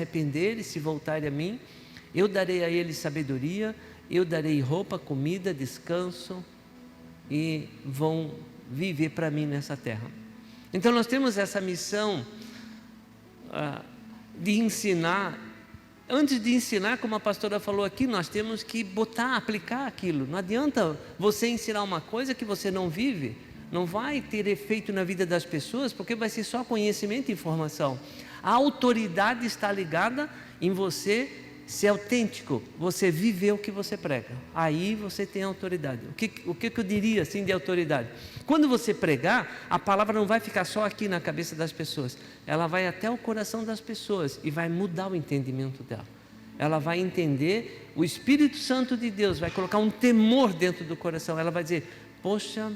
arrepender e se voltarem a mim, eu darei a eles sabedoria, eu darei roupa, comida, descanso, e vão viver para mim nessa terra. Então nós temos essa missão de ensinar. Antes de ensinar, como a pastora falou aqui, nós temos que aplicar aquilo. Não adianta você ensinar uma coisa que você não vive, não vai ter efeito na vida das pessoas, porque vai ser só conhecimento e informação. A autoridade está ligada em você ser autêntico, você viver o que você prega, aí você tem autoridade. O que eu diria assim de autoridade? Quando você pregar, a palavra não vai ficar só aqui na cabeça das pessoas, ela vai até o coração das pessoas e vai mudar o entendimento dela. Ela vai entender, o Espírito Santo de Deus vai colocar um temor dentro do coração, ela vai dizer: poxa,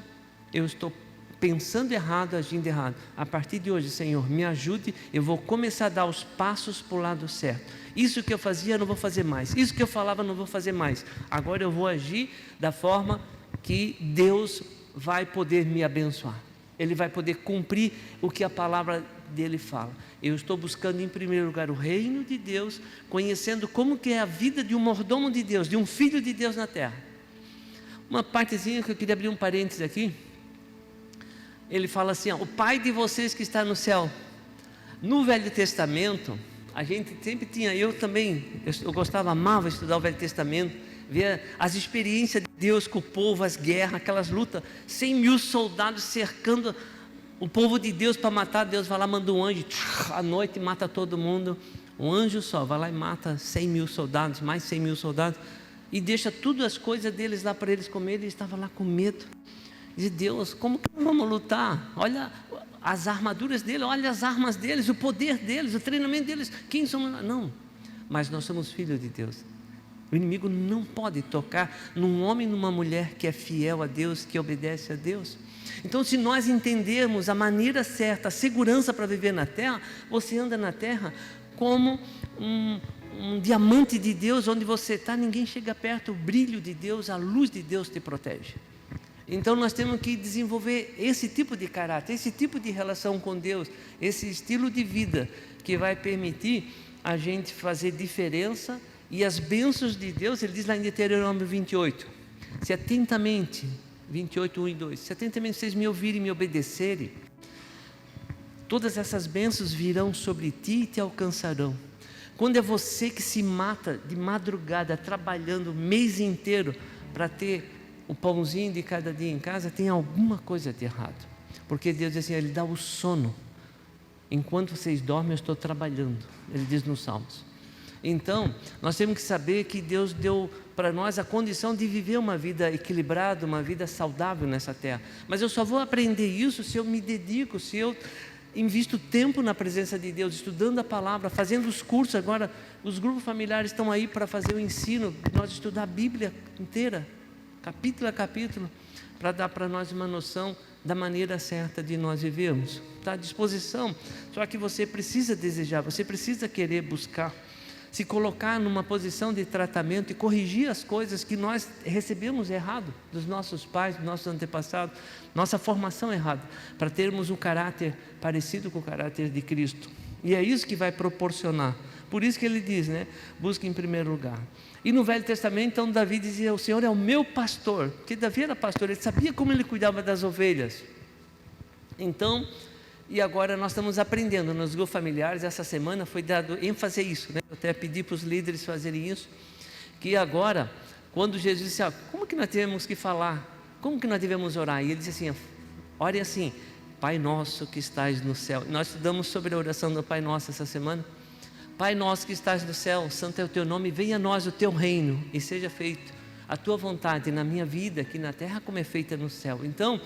eu estou pensando errado, agindo errado. A partir de hoje, Senhor, me ajude, eu vou começar a dar os passos para o lado certo. Isso que eu fazia, não vou fazer mais. Isso que eu falava, não vou fazer mais. Agora eu vou agir da forma que Deus vai poder me abençoar. Ele vai poder cumprir o que a palavra dele fala. Eu estou buscando em primeiro lugar o reino de Deus, conhecendo como que é a vida de um mordomo de Deus, de um filho de Deus na terra. Uma partezinha que eu queria abrir um parênteses aqui. Ele fala assim, ó, o Pai de vocês que está no céu. No Velho Testamento, a gente sempre tinha, eu também, eu gostava, amava estudar o Velho Testamento, ver as experiências de Deus com o povo, as guerras, aquelas lutas, 100 mil soldados cercando o povo de Deus para matar. Deus vai lá, manda um anjo, à noite mata todo mundo. Um anjo só vai lá e mata 100 mil soldados, mais 100 mil soldados, e deixa tudo as coisas deles lá para eles comerem. Ele estava lá com medo. Diz: Deus, como que vamos lutar? Olha as armaduras deles, olha as armas deles, o poder deles, o treinamento deles. Quem somos? Não, mas nós somos filhos de Deus. O inimigo não pode tocar num homem e numa mulher que é fiel a Deus, que obedece a Deus. Então, se nós entendermos a maneira certa, a segurança para viver na terra, você anda na terra como um diamante de Deus, onde você está, ninguém chega perto, o brilho de Deus, a luz de Deus te protege. Então nós temos que desenvolver esse tipo de caráter, esse tipo de relação com Deus, esse estilo de vida que vai permitir a gente fazer diferença. E as bênçãos de Deus, ele diz lá em Deuteronômio 28, se atentamente, 28, 1 e 2, se atentamente vocês me ouvirem e me obedecerem, todas essas bênçãos virão sobre ti e te alcançarão. Quando é você que se mata de madrugada, trabalhando o mês inteiro para ter o pãozinho de cada dia em casa, tem alguma coisa de errado. Porque Deus diz assim, Ele dá o sono. Enquanto vocês dormem, eu estou trabalhando. Ele diz nos Salmos. Então, nós temos que saber que Deus deu para nós a condição de viver uma vida equilibrada, uma vida saudável nessa terra. Mas eu só vou aprender isso se eu me dedico, se eu invisto tempo na presença de Deus, estudando a palavra, fazendo os cursos. Agora, os grupos familiares estão aí para fazer o ensino, nós estudar a Bíblia inteira, capítulo a capítulo, para dar para nós uma noção da maneira certa de nós vivermos. Está à disposição, só que você precisa desejar, você precisa querer buscar, se colocar numa posição de tratamento e corrigir as coisas que nós recebemos errado dos nossos pais, dos nossos antepassados, nossa formação errada, para termos um caráter parecido com o caráter de Cristo. E é isso que vai proporcionar. Por isso que ele diz, né? Busque em primeiro lugar. E no Velho Testamento, então, Davi dizia, o Senhor é o meu pastor, porque Davi era pastor, ele sabia como ele cuidava das ovelhas. Então, e agora nós estamos aprendendo nos grupos familiares, essa semana foi dado ênfase a isso, né? Eu até pedi para os líderes fazerem isso, que agora, quando Jesus disse, como que nós temos que falar, como que nós devemos orar? E ele disse assim, ore assim, Pai nosso que estás no céu. Nós estudamos sobre a oração do Pai Nosso essa semana. Pai nosso que estás no céu, santo é o teu nome, venha a nós o teu reino e seja feito a tua vontade na minha vida, aqui na terra, como é feita no céu. Então,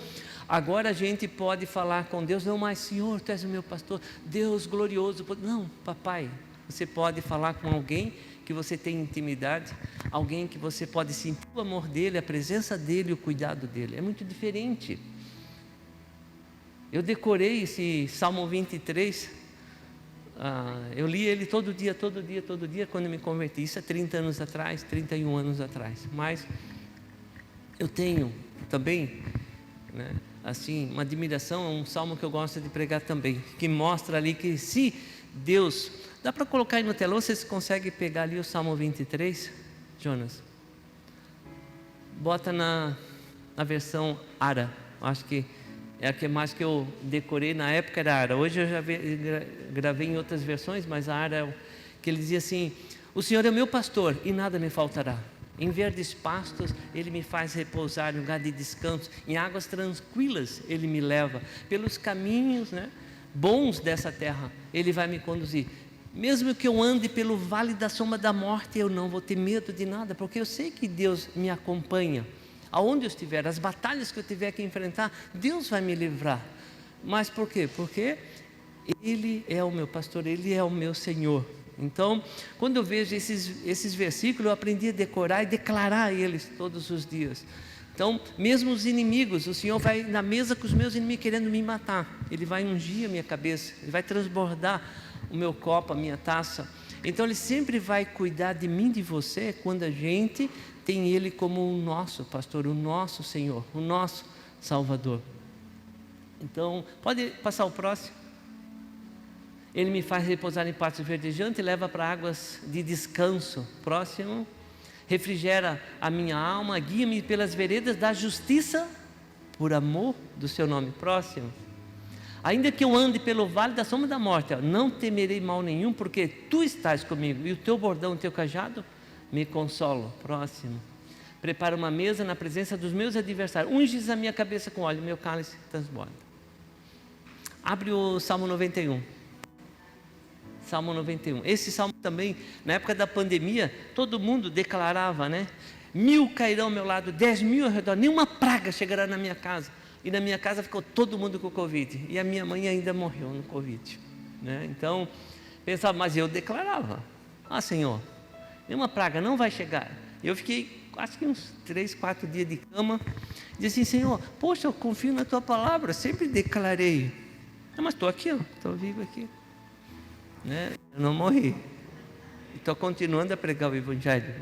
agora a gente pode falar com Deus, não mais, Senhor, tu és o meu pastor, Deus glorioso. Não, papai, você pode falar com alguém que você tem intimidade, alguém que você pode sentir o amor dele, a presença dele, o cuidado dele. É muito diferente. Eu decorei esse Salmo 23, eu li ele todo dia, quando me converti. Isso há 30 anos atrás, 31 anos atrás. Mas eu tenho também, né, assim, uma admiração, um salmo que eu gosto de pregar também, que mostra ali que se Deus Dá para colocar aí no telão, vocês conseguem pegar ali o Salmo 23, Jonas? Bota na versão Ara, acho que é a que mais que eu decorei na época era Ara. Hoje eu já gravei em outras versões, mas a Ara é o que ele dizia assim: o Senhor é o meu pastor e nada me faltará. Em verdes pastos Ele me faz repousar em lugar de descanso, em águas tranquilas Ele me leva, pelos caminhos, bons dessa terra Ele vai me conduzir. Mesmo que eu ande pelo vale da sombra da morte, eu não vou ter medo de nada, porque eu sei que Deus me acompanha. Aonde eu estiver, as batalhas que eu tiver que enfrentar, Deus vai me livrar. Mas por quê? Porque Ele é o meu pastor, Ele é o meu Senhor. Então, quando eu vejo esses versículos, eu aprendi a decorar e declarar eles todos os dias. Então, mesmo os inimigos, o Senhor vai na mesa com os meus inimigos querendo me matar, Ele vai ungir a minha cabeça, Ele vai transbordar o meu copo, a minha taça. Então Ele sempre vai cuidar de mim, de você, quando a gente tem Ele como o nosso pastor, o nosso Senhor, o nosso Salvador. Então, pode passar o próximo. Ele me faz repousar em pastos verdejantes e leva para águas de descanso. Próximo. Refrigera a minha alma, guia-me pelas veredas da justiça, por amor do seu nome. Próximo. Ainda que eu ande pelo vale da sombra da morte, não temerei mal nenhum, porque tu estás comigo, e o teu bordão, o teu cajado, me consolam. Próximo. Prepara uma mesa na presença dos meus adversários, unges a minha cabeça com óleo, meu cálice transborda. Abre o Salmo 91. Salmo 91. Esse salmo também, na época da pandemia, todo mundo declarava, 1000 cairão ao meu lado, 10.000 ao redor, nenhuma praga chegará na minha casa. E na minha casa ficou todo mundo com Covid. E a minha mãe ainda morreu no Covid. Então, pensava, mas eu declarava: Senhor, nenhuma praga não vai chegar. Eu fiquei, acho que uns 3, 4 dias de cama. Disse assim: Senhor, poxa, eu confio na Tua palavra, sempre declarei. Mas estou aqui, estou vivo aqui. Eu não morri. Estou continuando a pregar o Evangelho.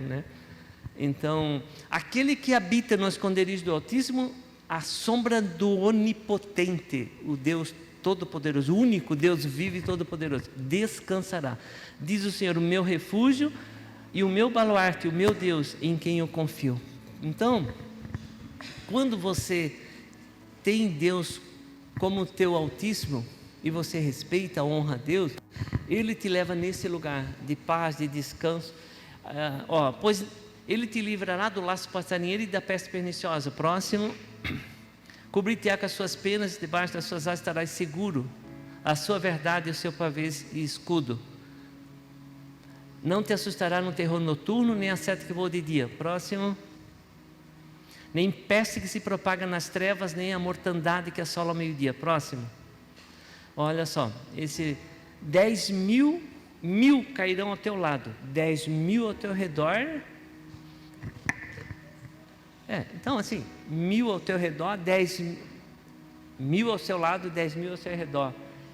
Então, aquele que habita no esconderijo do Altíssimo, a sombra do Onipotente, o Deus Todo-Poderoso, o único Deus vivo e Todo-Poderoso, descansará. Diz o Senhor, o meu refúgio e o meu baluarte, o meu Deus, em quem eu confio. Então, quando você tem Deus como teu Altíssimo, e você respeita, honra a Deus, Ele te leva nesse lugar de paz, de descanso. Pois Ele te livrará do laço passarinheiro e da peste perniciosa. Próximo. Cobrir-te-á com as suas penas, debaixo das suas asas estarás seguro. A sua verdade é o seu pavês e escudo. Não te assustará no terror noturno, nem a seta que voa de dia. Próximo. Nem peste que se propaga nas trevas, nem a mortandade que assola ao meio-dia. Próximo. Olha só, esse 10.000 cairão ao teu lado, 10.000 ao teu redor. Então assim, 1.000 ao teu redor, 10.000 ao seu lado, 10.000 ao seu redor.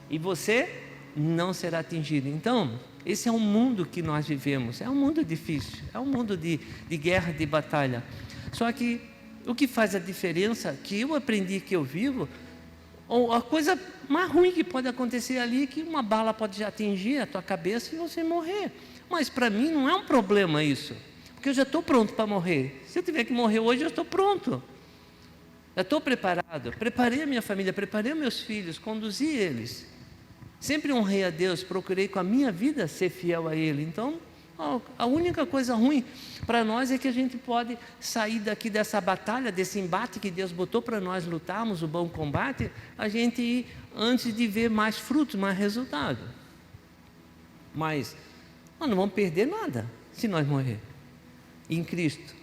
E você não será atingido. Então, esse é o mundo que nós vivemos. É um mundo difícil, é um mundo de guerra, de batalha. Só que o que faz a diferença, que eu aprendi, que eu vivo, ou a coisa mais ruim que pode acontecer ali é que uma bala pode atingir a tua cabeça e você morrer. Mas para mim não é um problema isso, porque eu já estou pronto para morrer. Se eu tiver que morrer hoje, eu estou pronto. Já estou preparado. Preparei a minha família, preparei os meus filhos, conduzi eles. Sempre honrei a Deus, procurei com a minha vida ser fiel a Ele. Então, a única coisa ruim para nós é que a gente pode sair daqui dessa batalha, desse embate que Deus botou para nós lutarmos o bom combate, a gente ir antes de ver mais frutos, mais resultado. Mas nós não vamos perder nada se nós morrer em Cristo.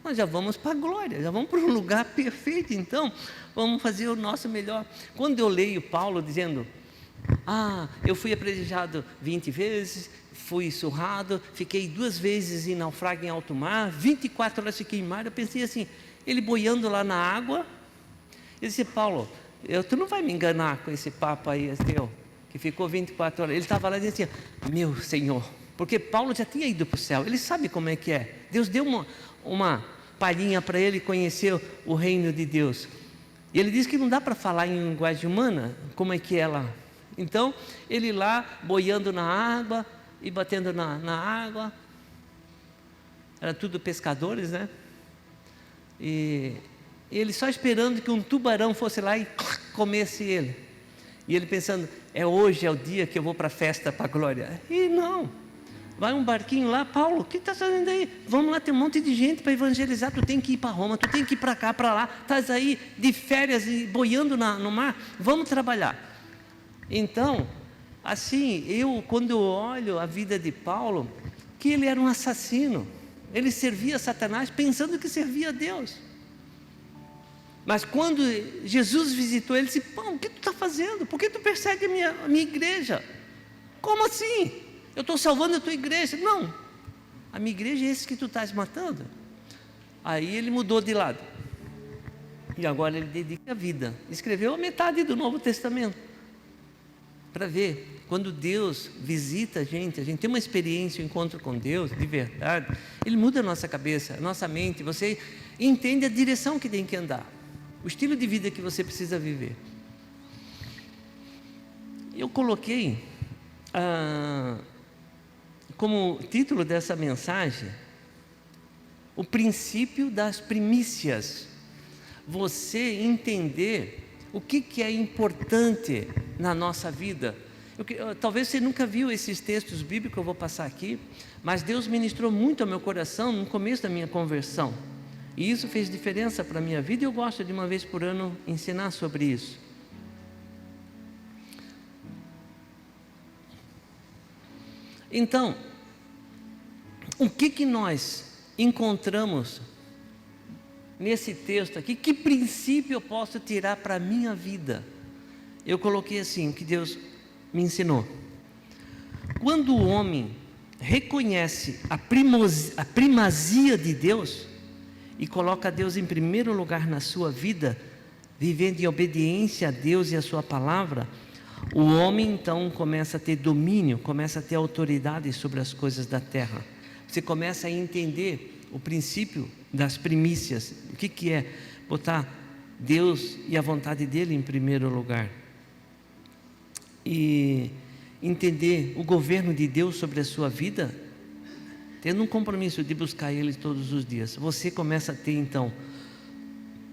Nós já vamos para a glória, já vamos para um lugar perfeito. Então, vamos fazer o nosso melhor. Quando eu leio Paulo dizendo: eu fui apedrejado 20 vezes, fui surrado, fiquei 2 vezes em naufrágio em alto mar, 24 horas fiquei em mar. Eu pensei assim, ele boiando lá na água. Eu disse: Paulo, tu não vai me enganar com esse papo aí teu, que ficou 24 horas. Ele estava lá dizendo assim: meu Senhor, porque Paulo já tinha ido para o céu, ele sabe como é que é. Deus deu uma palhinha para ele conhecer o reino de Deus. E ele diz que não dá para falar em linguagem humana como é que é lá. Então, ele lá boiando na água e batendo na água. Era tudo pescadores, né? E ele só esperando que um tubarão fosse lá e comesse ele. E ele pensando, hoje é o dia que eu vou para a festa, para a glória. E não, vai um barquinho lá, Paulo, o que está fazendo aí? Vamos lá, tem um monte de gente para evangelizar, tu tem que ir para Roma, tu tem que ir para cá, para lá, estás aí de férias e boiando no mar, vamos trabalhar. Então, assim, quando eu olho a vida de Paulo, que ele era um assassino, ele servia a Satanás pensando que servia a Deus. Mas quando Jesus visitou ele, disse, Paulo, o que tu está fazendo? Por que tu persegue a minha igreja? Como assim? Eu estou salvando a tua igreja. Não, a minha igreja é esse que tu estás matando. Aí ele mudou de lado. E agora ele dedica a vida. Escreveu a metade do Novo Testamento. Para ver, quando Deus visita a gente tem uma experiência, um encontro com Deus, de verdade, Ele muda a nossa cabeça, a nossa mente, você entende a direção que tem que andar, o estilo de vida que você precisa viver. Eu coloquei como título dessa mensagem, o princípio das primícias. Você entender o que é importante na nossa vida. Talvez você nunca viu esses textos bíblicos que eu vou passar aqui, mas Deus ministrou muito ao meu coração no começo da minha conversão. E isso fez diferença para a minha vida e eu gosto de uma vez por ano ensinar sobre isso. Então, o que nós encontramos nesse texto aqui? Que princípio eu posso tirar para a minha vida? Eu coloquei assim, que Deus me ensinou. Quando o homem reconhece a primazia de Deus e coloca Deus em primeiro lugar na sua vida, vivendo em obediência a Deus e a sua palavra, o homem então começa a ter domínio, começa a ter autoridade sobre as coisas da terra. Você começa a entender o princípio das primícias. O que é botar Deus e a vontade dele em primeiro lugar? E entender o governo de Deus sobre a sua vida, tendo um compromisso de buscar Ele todos os dias. Você começa a ter então,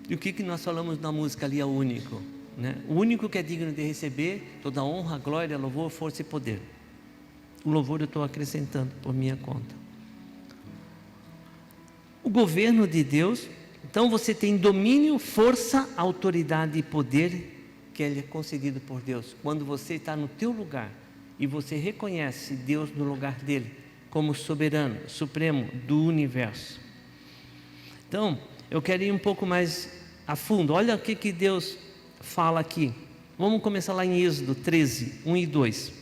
e o que nós falamos na música ali é o único, né? O único que é digno de receber toda honra, glória, louvor, força e poder. O louvor eu estou acrescentando por minha conta. O governo de Deus, então você tem domínio, força, autoridade e poder que é concedido por Deus. Quando você está no teu lugar e você reconhece Deus no lugar dele como soberano, supremo do universo. Então, eu quero ir um pouco mais a fundo. Olha o que Deus fala aqui. Vamos começar lá em Êxodo 13, 1 e 2.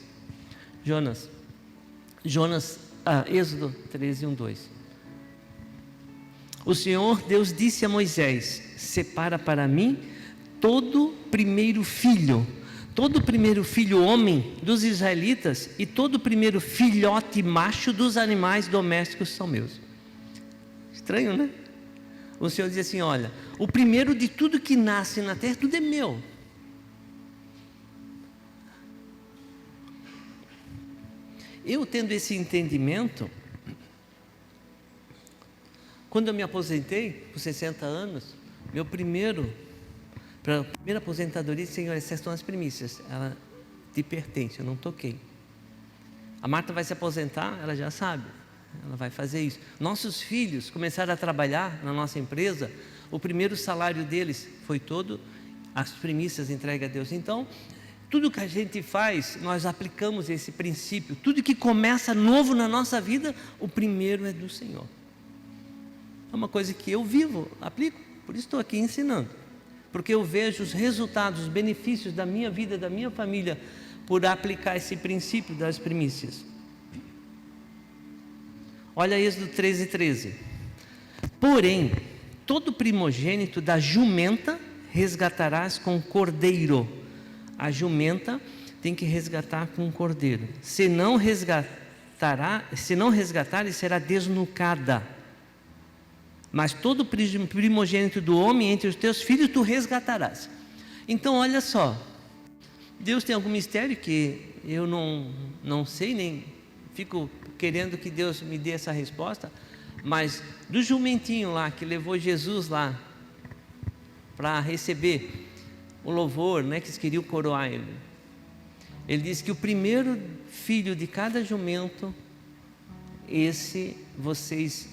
Êxodo 13, 1 e 2. O Senhor Deus disse a Moisés: separa para mim todo primeiro filho homem dos israelitas e todo primeiro filhote macho dos animais domésticos são meus. Estranho, né? O Senhor diz assim: olha, o primeiro de tudo que nasce na terra, tudo é meu. Eu tendo esse entendimento, quando eu me aposentei, com 60 anos, para a primeira aposentadoria, Senhor, essas são as primícias, ela te pertence, eu não toquei. A Marta vai se aposentar, ela já sabe, ela vai fazer isso. Nossos filhos começaram a trabalhar na nossa empresa, o primeiro salário deles foi todo as primícias entregue a Deus. Então, tudo que a gente faz, nós aplicamos esse princípio. Tudo que começa novo na nossa vida, o primeiro é do Senhor. É uma coisa que eu vivo, aplico, por isso estou aqui ensinando. Porque eu vejo os resultados, os benefícios da minha vida, da minha família, por aplicar esse princípio das primícias. Olha Êxodo 13, 13. Porém, todo primogênito da jumenta resgatarás com cordeiro. A jumenta tem que resgatar com cordeiro. Se não resgatar, será desnucada. Mas todo primogênito do homem entre os teus filhos tu resgatarás. Então olha só, Deus tem algum mistério que eu não sei, nem fico querendo que Deus me dê essa resposta, mas do jumentinho lá, que levou Jesus lá para receber o louvor, né, que eles queriam coroar ele. Ele disse que o primeiro filho de cada jumento, esse vocês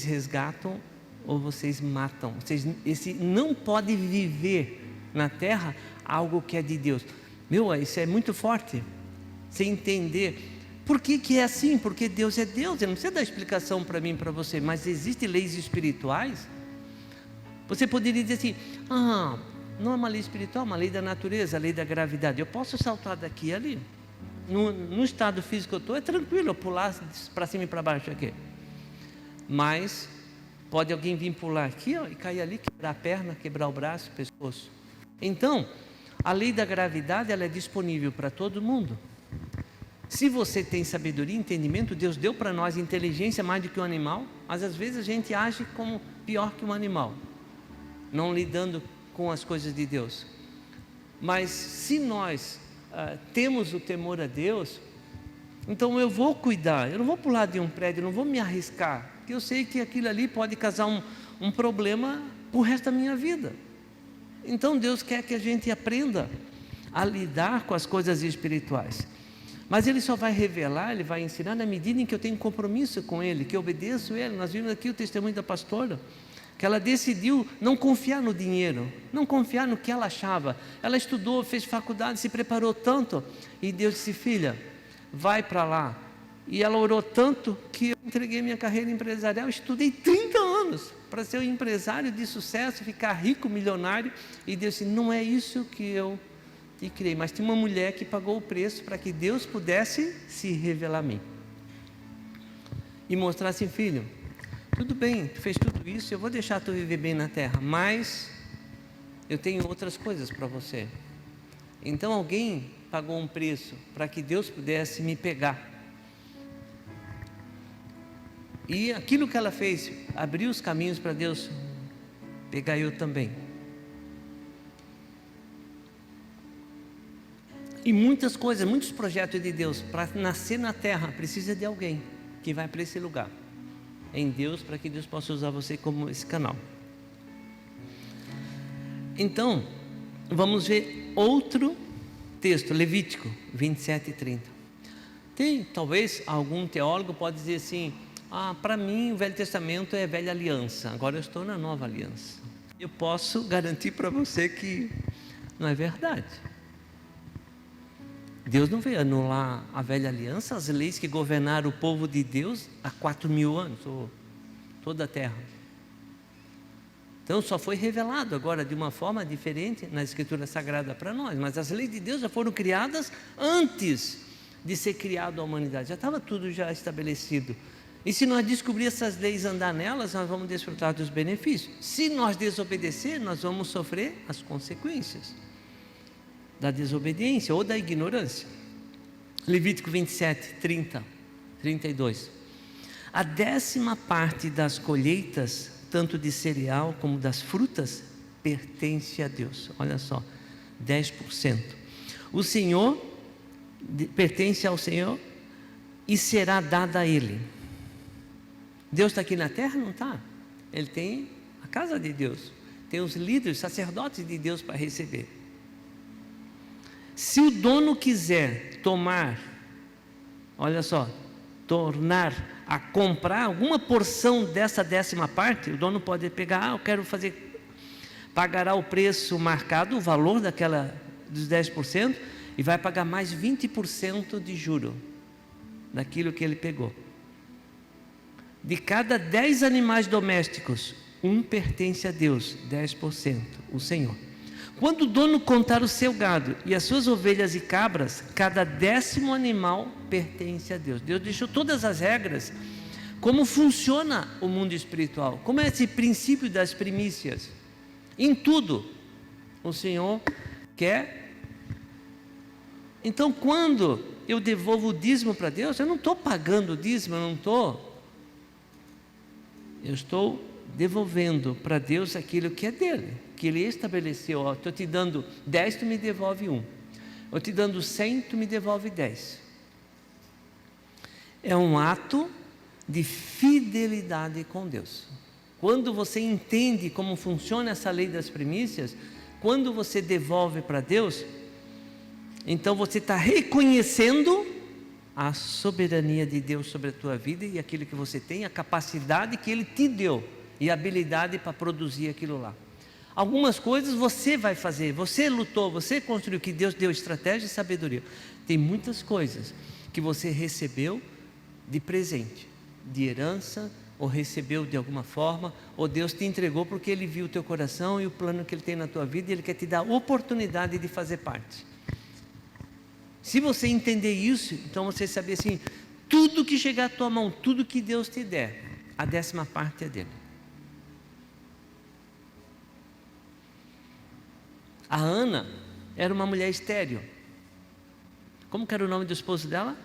resgatam ou vocês matam. Esse não pode viver na terra algo que é de Deus. Isso é muito forte. Você entender por que é assim, porque Deus é Deus. Eu não precisa dar explicação para mim e para você, mas existem leis espirituais. Você poderia dizer assim: não é uma lei espiritual, é uma lei da natureza, a lei da gravidade. Eu posso saltar daqui e ali. No estado físico que eu estou, é tranquilo eu pular para cima e para baixo aqui. Mas pode alguém vir pular aqui e cair ali, quebrar a perna, quebrar o braço, o pescoço. Então, a lei da gravidade, ela é disponível para todo mundo. Se você tem sabedoria e entendimento, Deus deu para nós inteligência mais do que um animal, mas às vezes a gente age como pior que um animal, não lidando com as coisas de Deus. Mas se nós temos o temor a Deus, então eu vou cuidar, eu não vou pular de um prédio, eu não vou me arriscar, porque eu sei que aquilo ali pode causar um problema pro resto da minha vida. Então Deus quer que a gente aprenda a lidar com as coisas espirituais, mas Ele só vai revelar, Ele vai ensinar na medida em que eu tenho compromisso com Ele, que eu obedeço Ele. Nós vimos aqui o testemunho da pastora, que ela decidiu não confiar no dinheiro, não confiar no que ela achava. Ela estudou, fez faculdade, se preparou tanto, e Deus disse: filha, vai para lá. E ela orou tanto que eu entreguei minha carreira empresarial. Eu estudei 30 anos para ser um empresário de sucesso, ficar rico, milionário, e Deus disse: não é isso que eu te criei. Mas tinha uma mulher que pagou o preço para que Deus pudesse se revelar a mim e mostrar assim: filho, tudo bem, tu fez tudo isso, eu vou deixar tu viver bem na terra, mas eu tenho outras coisas para você. Então alguém pagou um preço para que Deus pudesse me pegar. E aquilo que ela fez, abriu os caminhos para Deus pegar eu também. E muitas coisas, muitos projetos de Deus, para nascer na terra, precisa de alguém que vai para esse lugar em Deus, para que Deus possa usar você como esse canal. Então, vamos ver outro texto, Levítico 27:30. Tem, talvez, algum teólogo pode dizer assim: para mim o Velho Testamento é velha aliança, agora eu estou na nova aliança. Eu posso garantir para você que não é verdade. Deus não veio anular a velha aliança, as leis que governaram o povo de Deus há 4.000 anos, ou toda a terra. Então só foi revelado agora de uma forma diferente na Escritura Sagrada para nós, mas as leis de Deus já foram criadas antes de ser criada a humanidade, já estava tudo já estabelecido. E se nós descobrir essas leis, andar nelas, nós vamos desfrutar dos benefícios. Se nós desobedecer, nós vamos sofrer as consequências da desobediência ou da ignorância. Levítico 27:30, 32. A 10ª das colheitas, tanto de cereal como das frutas, pertence a Deus. Olha só, 10%. O Senhor pertence ao Senhor e será dada a Ele. Deus está aqui na terra? Não está. Ele tem a casa de Deus, tem os líderes, sacerdotes de Deus para receber. Se o dono quiser tomar, olha só, tornar a comprar alguma porção dessa 10ª parte, o dono pode pegar: eu quero fazer, pagará o preço marcado, o valor dos 10%, e vai pagar mais 20% de juro daquilo que ele pegou. De cada 10 animais domésticos, um pertence a Deus, 10%, o Senhor. Quando o dono contar o seu gado e as suas ovelhas e cabras, cada 10º animal pertence a Deus. Deus deixou todas as regras, como funciona o mundo espiritual, como é esse princípio das primícias. Em tudo, o Senhor quer. Então, quando eu devolvo o dízimo para Deus, eu não estou pagando o dízimo, eu estou devolvendo para Deus aquilo que é dele, que Ele estabeleceu. Estou te dando 10, tu me devolve 1. Eu te dando 100, tu me devolve 10. É um ato de fidelidade com Deus. Quando você entende como funciona essa lei das primícias, quando você devolve para Deus, então você está reconhecendo a soberania de Deus sobre a tua vida e aquilo que você tem, a capacidade que Ele te deu e a habilidade para produzir aquilo lá. Algumas coisas você vai fazer, você lutou, você construiu, que Deus deu estratégia e sabedoria. Tem muitas coisas que você recebeu de presente, de herança, ou recebeu de alguma forma, ou Deus te entregou porque Ele viu o teu coração e o plano que Ele tem na tua vida, e Ele quer te dar a oportunidade de fazer parte. Se você entender isso, então você saber assim, tudo que chegar à tua mão, tudo que Deus te der, a 10ª parte é dele. A Ana era uma mulher estéril. Como que era o nome do esposo dela?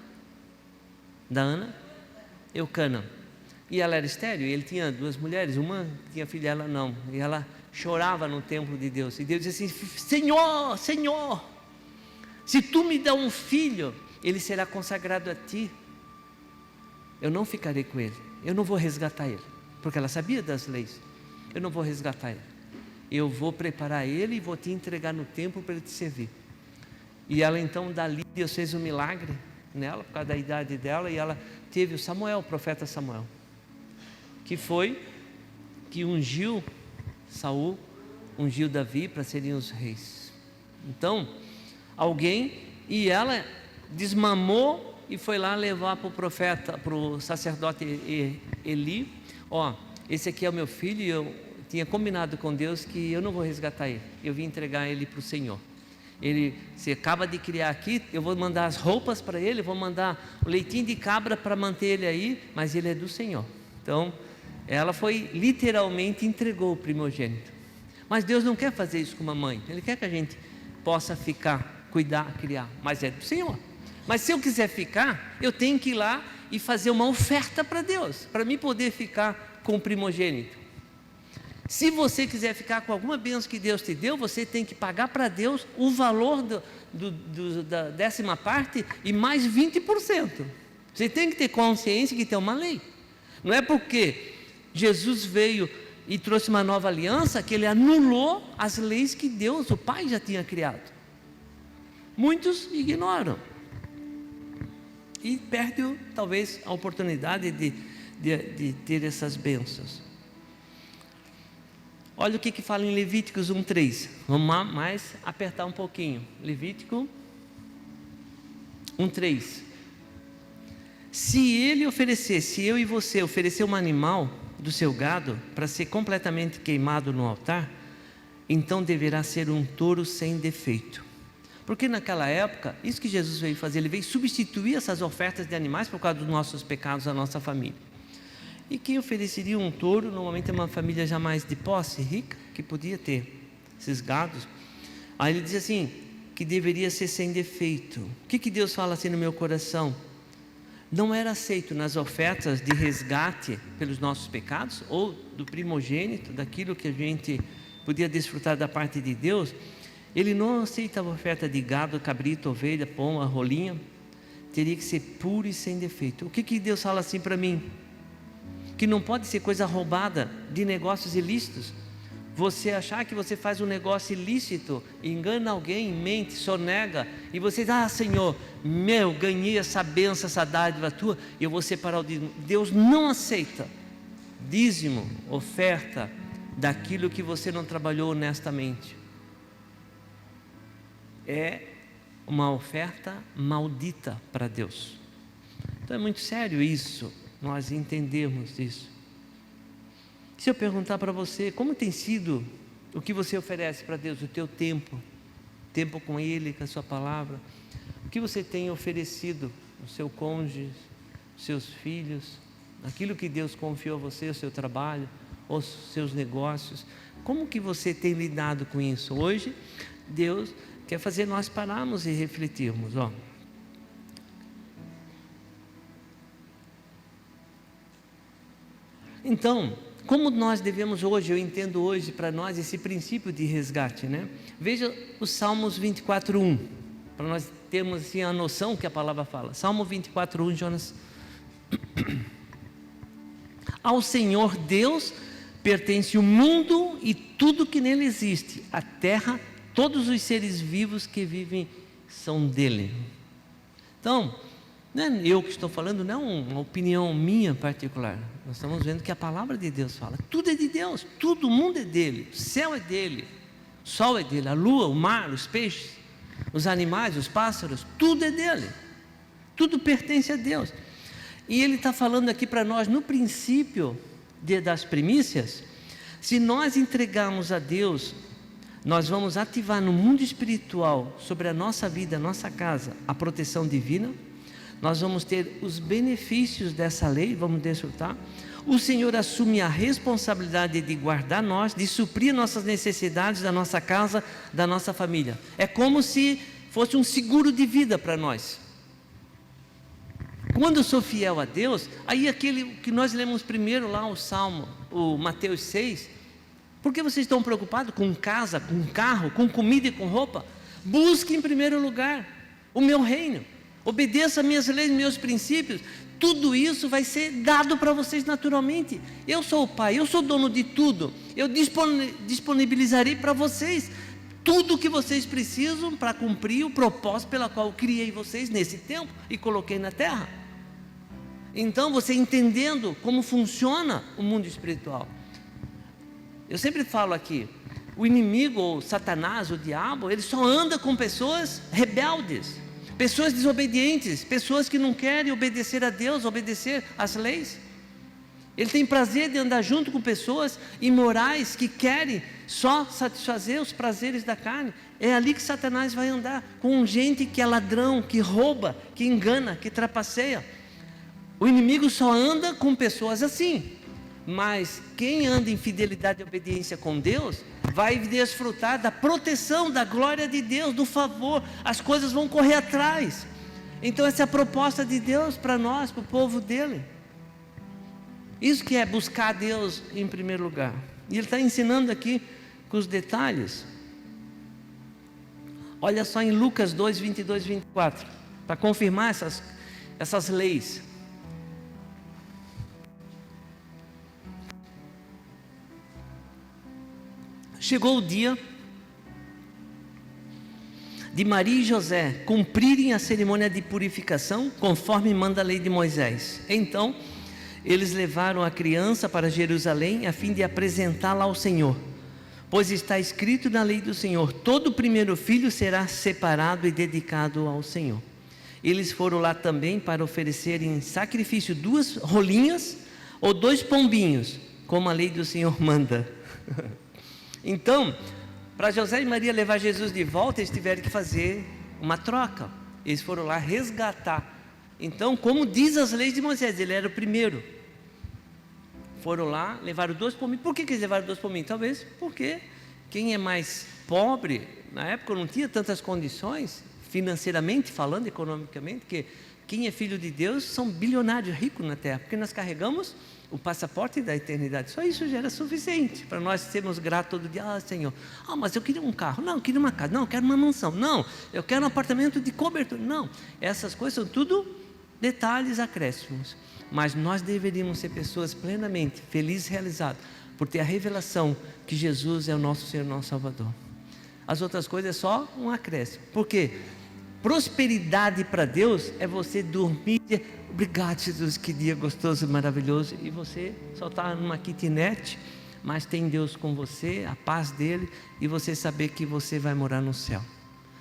Da Ana? Eucana. E ela era estéril, e ele tinha 2 mulheres, uma tinha filha, ela não. E ela chorava no templo de Deus. E Deus disse assim: Senhor, Senhor, se tu me dá um filho, ele será consagrado a ti. Eu não ficarei com ele, eu não vou resgatar ele, porque ela sabia das leis. Eu não vou resgatar ele, eu vou preparar ele e vou te entregar no templo para ele te servir. E ela então, dali, Deus fez um milagre nela, por causa da idade dela, e ela teve o Samuel, o profeta Samuel, que foi que ungiu Saul, ungiu Davi para serem os reis. Então, e ela desmamou e foi lá levar para o profeta, para o sacerdote Eli: esse aqui é o meu filho, e eu tinha combinado com Deus que eu não vou resgatar ele, eu vim entregar ele para o Senhor. Ele se acaba de criar aqui, eu vou mandar as roupas para ele, vou mandar o leitinho de cabra para manter ele aí, mas ele é do Senhor. Então, ela foi, literalmente entregou o primogênito. Mas Deus não quer fazer isso com uma mãe, Ele quer que a gente possa ficar, cuidar, criar, mas é do Senhor. Mas se eu quiser ficar, eu tenho que ir lá e fazer uma oferta para Deus, para mim poder ficar com o primogênito. Se você quiser ficar com alguma bênção que Deus te deu, você tem que pagar para Deus o valor da 10ª parte e mais 20%. Você tem que ter consciência que tem uma lei. Não é porque Jesus veio e trouxe uma nova aliança que Ele anulou as leis que Deus, o Pai, já tinha criado. Muitos ignoram e perdem talvez a oportunidade de ter essas bênçãos. Olha o que fala em Levíticos 1:3. Vamos mais apertar um pouquinho. Levítico 1:3. Se eu e você oferecer um animal do seu gado para ser completamente queimado no altar, então deverá ser um touro sem defeito. Porque naquela época, isso que Jesus veio fazer, Ele veio substituir essas ofertas de animais por causa dos nossos pecados, da nossa família. E quem ofereceria um touro, normalmente é uma família já mais de posse, rica, que podia ter esses gados. Aí Ele diz assim, que deveria ser sem defeito. O que Deus fala assim no meu coração? Não era aceito nas ofertas de resgate pelos nossos pecados, ou do primogênito, daquilo que a gente podia desfrutar da parte de Deus. Ele não aceitava oferta de gado, cabrito, ovelha, pomba, rolinha. Teria que ser puro e sem defeito. O que Deus fala assim para mim? Que não pode ser coisa roubada de negócios ilícitos. Você achar que você faz um negócio ilícito, engana alguém, mente, sonega, e você diz: Senhor, ganhei essa bênção, essa dádiva tua, e eu vou separar o dízimo. Deus não aceita dízimo, oferta, daquilo que você não trabalhou honestamente. É uma oferta maldita para Deus. Então é muito sério isso, nós entendermos isso. Se eu perguntar para você, como tem sido o que você oferece para Deus, o teu tempo com Ele, com a sua palavra, o que você tem oferecido ao seu cônjuge, aos seus filhos, aquilo que Deus confiou a você, o seu trabalho, os seus negócios, como que você tem lidado com isso? Hoje, Deus quer fazer nós pararmos e refletirmos, Então, como nós devemos hoje, eu entendo hoje para nós esse princípio de resgate, né? Veja os Salmos 24:1. para nós termos assim a noção que a palavra fala. Salmo 24:1, Jonas. Ao Senhor Deus pertence o mundo e tudo que nele existe, a terra, todos os seres vivos que vivem são dele. Então, não é eu que estou falando, não é uma opinião minha particular. Nós estamos vendo que a palavra de Deus fala, tudo é de Deus, tudo, o mundo é dele, o céu é dele, o sol é dele, a lua, o mar, os peixes, os animais, os pássaros, tudo é dele, tudo pertence a Deus. E ele está falando aqui para nós, no princípio das primícias, se nós entregarmos a Deus, nós vamos ativar no mundo espiritual, sobre a nossa vida, a nossa casa, a proteção divina. Nós vamos ter os benefícios dessa lei, vamos desfrutar. O Senhor assume a responsabilidade de guardar nós, de suprir nossas necessidades da nossa casa, da nossa família. É como se fosse um seguro de vida para nós. Quando eu sou fiel a Deus, aí aquele que nós lemos primeiro lá, o Salmo, o Mateus 6, por que vocês estão preocupados com casa, com carro, com comida e com roupa? Busque em primeiro lugar o meu reino, obedeça as minhas leis, meus princípios, tudo isso vai ser dado para vocês naturalmente. Eu sou o Pai, eu sou dono de tudo, eu disponibilizarei para vocês tudo o que vocês precisam para cumprir o propósito pela qual eu criei vocês nesse tempo e coloquei na terra. Então você entendendo como funciona o mundo espiritual. Eu sempre falo aqui, o inimigo, ou Satanás, o diabo, ele só anda com pessoas rebeldes, pessoas desobedientes, pessoas que não querem obedecer a Deus, obedecer às leis. Ele tem prazer de andar junto com pessoas imorais que querem só satisfazer os prazeres da carne. É ali que Satanás vai andar, com gente que é ladrão, que rouba, que engana, que trapaceia. O inimigo só anda com pessoas assim. Mas quem anda em fidelidade e obediência com Deus, vai desfrutar da proteção, da glória de Deus, do favor. As coisas vão correr atrás. Então essa é a proposta de Deus para nós, para o povo dele. Isso que é buscar a Deus em primeiro lugar. E ele está ensinando aqui com os detalhes. Olha só em Lucas 2, 22, 24, para confirmar essas leis. Chegou o dia de Maria e José cumprirem a cerimônia de purificação, conforme manda a lei de Moisés. Então, eles levaram a criança para Jerusalém, a fim de apresentá-la ao Senhor. Pois está escrito na lei do Senhor, todo primeiro filho será separado e dedicado ao Senhor. Eles foram lá também para oferecerem em sacrifício 2 rolinhas ou 2 pombinhos, como a lei do Senhor manda. Então, para José e Maria levar Jesus de volta, eles tiveram que fazer uma troca. Eles foram lá resgatar. Então, como diz as leis de Moisés, ele era o primeiro. Foram lá, levaram 2 pombinhos. Por que eles levaram 2 pombinhos? Talvez porque quem é mais pobre, na época não tinha tantas condições, financeiramente falando, economicamente, que quem é filho de Deus são bilionários ricos na terra, porque nós carregamos o passaporte da eternidade. Só isso já era suficiente para nós sermos gratos todo dia. Ah, Senhor, mas eu queria um carro. Não, eu queria uma casa. Não, eu quero uma mansão. Não, eu quero um apartamento de cobertura. Não, essas coisas são tudo detalhes, acréscimos. Mas nós deveríamos ser pessoas plenamente felizes e realizadas por ter a revelação que Jesus é o nosso Senhor, nosso Salvador. As outras coisas é só um acréscimo. Por quê? Prosperidade para Deus é você dormir, obrigado Jesus, que dia gostoso e maravilhoso, e você só está numa kitnet, mas tem Deus com você, a paz dele, e você saber que você vai morar no céu.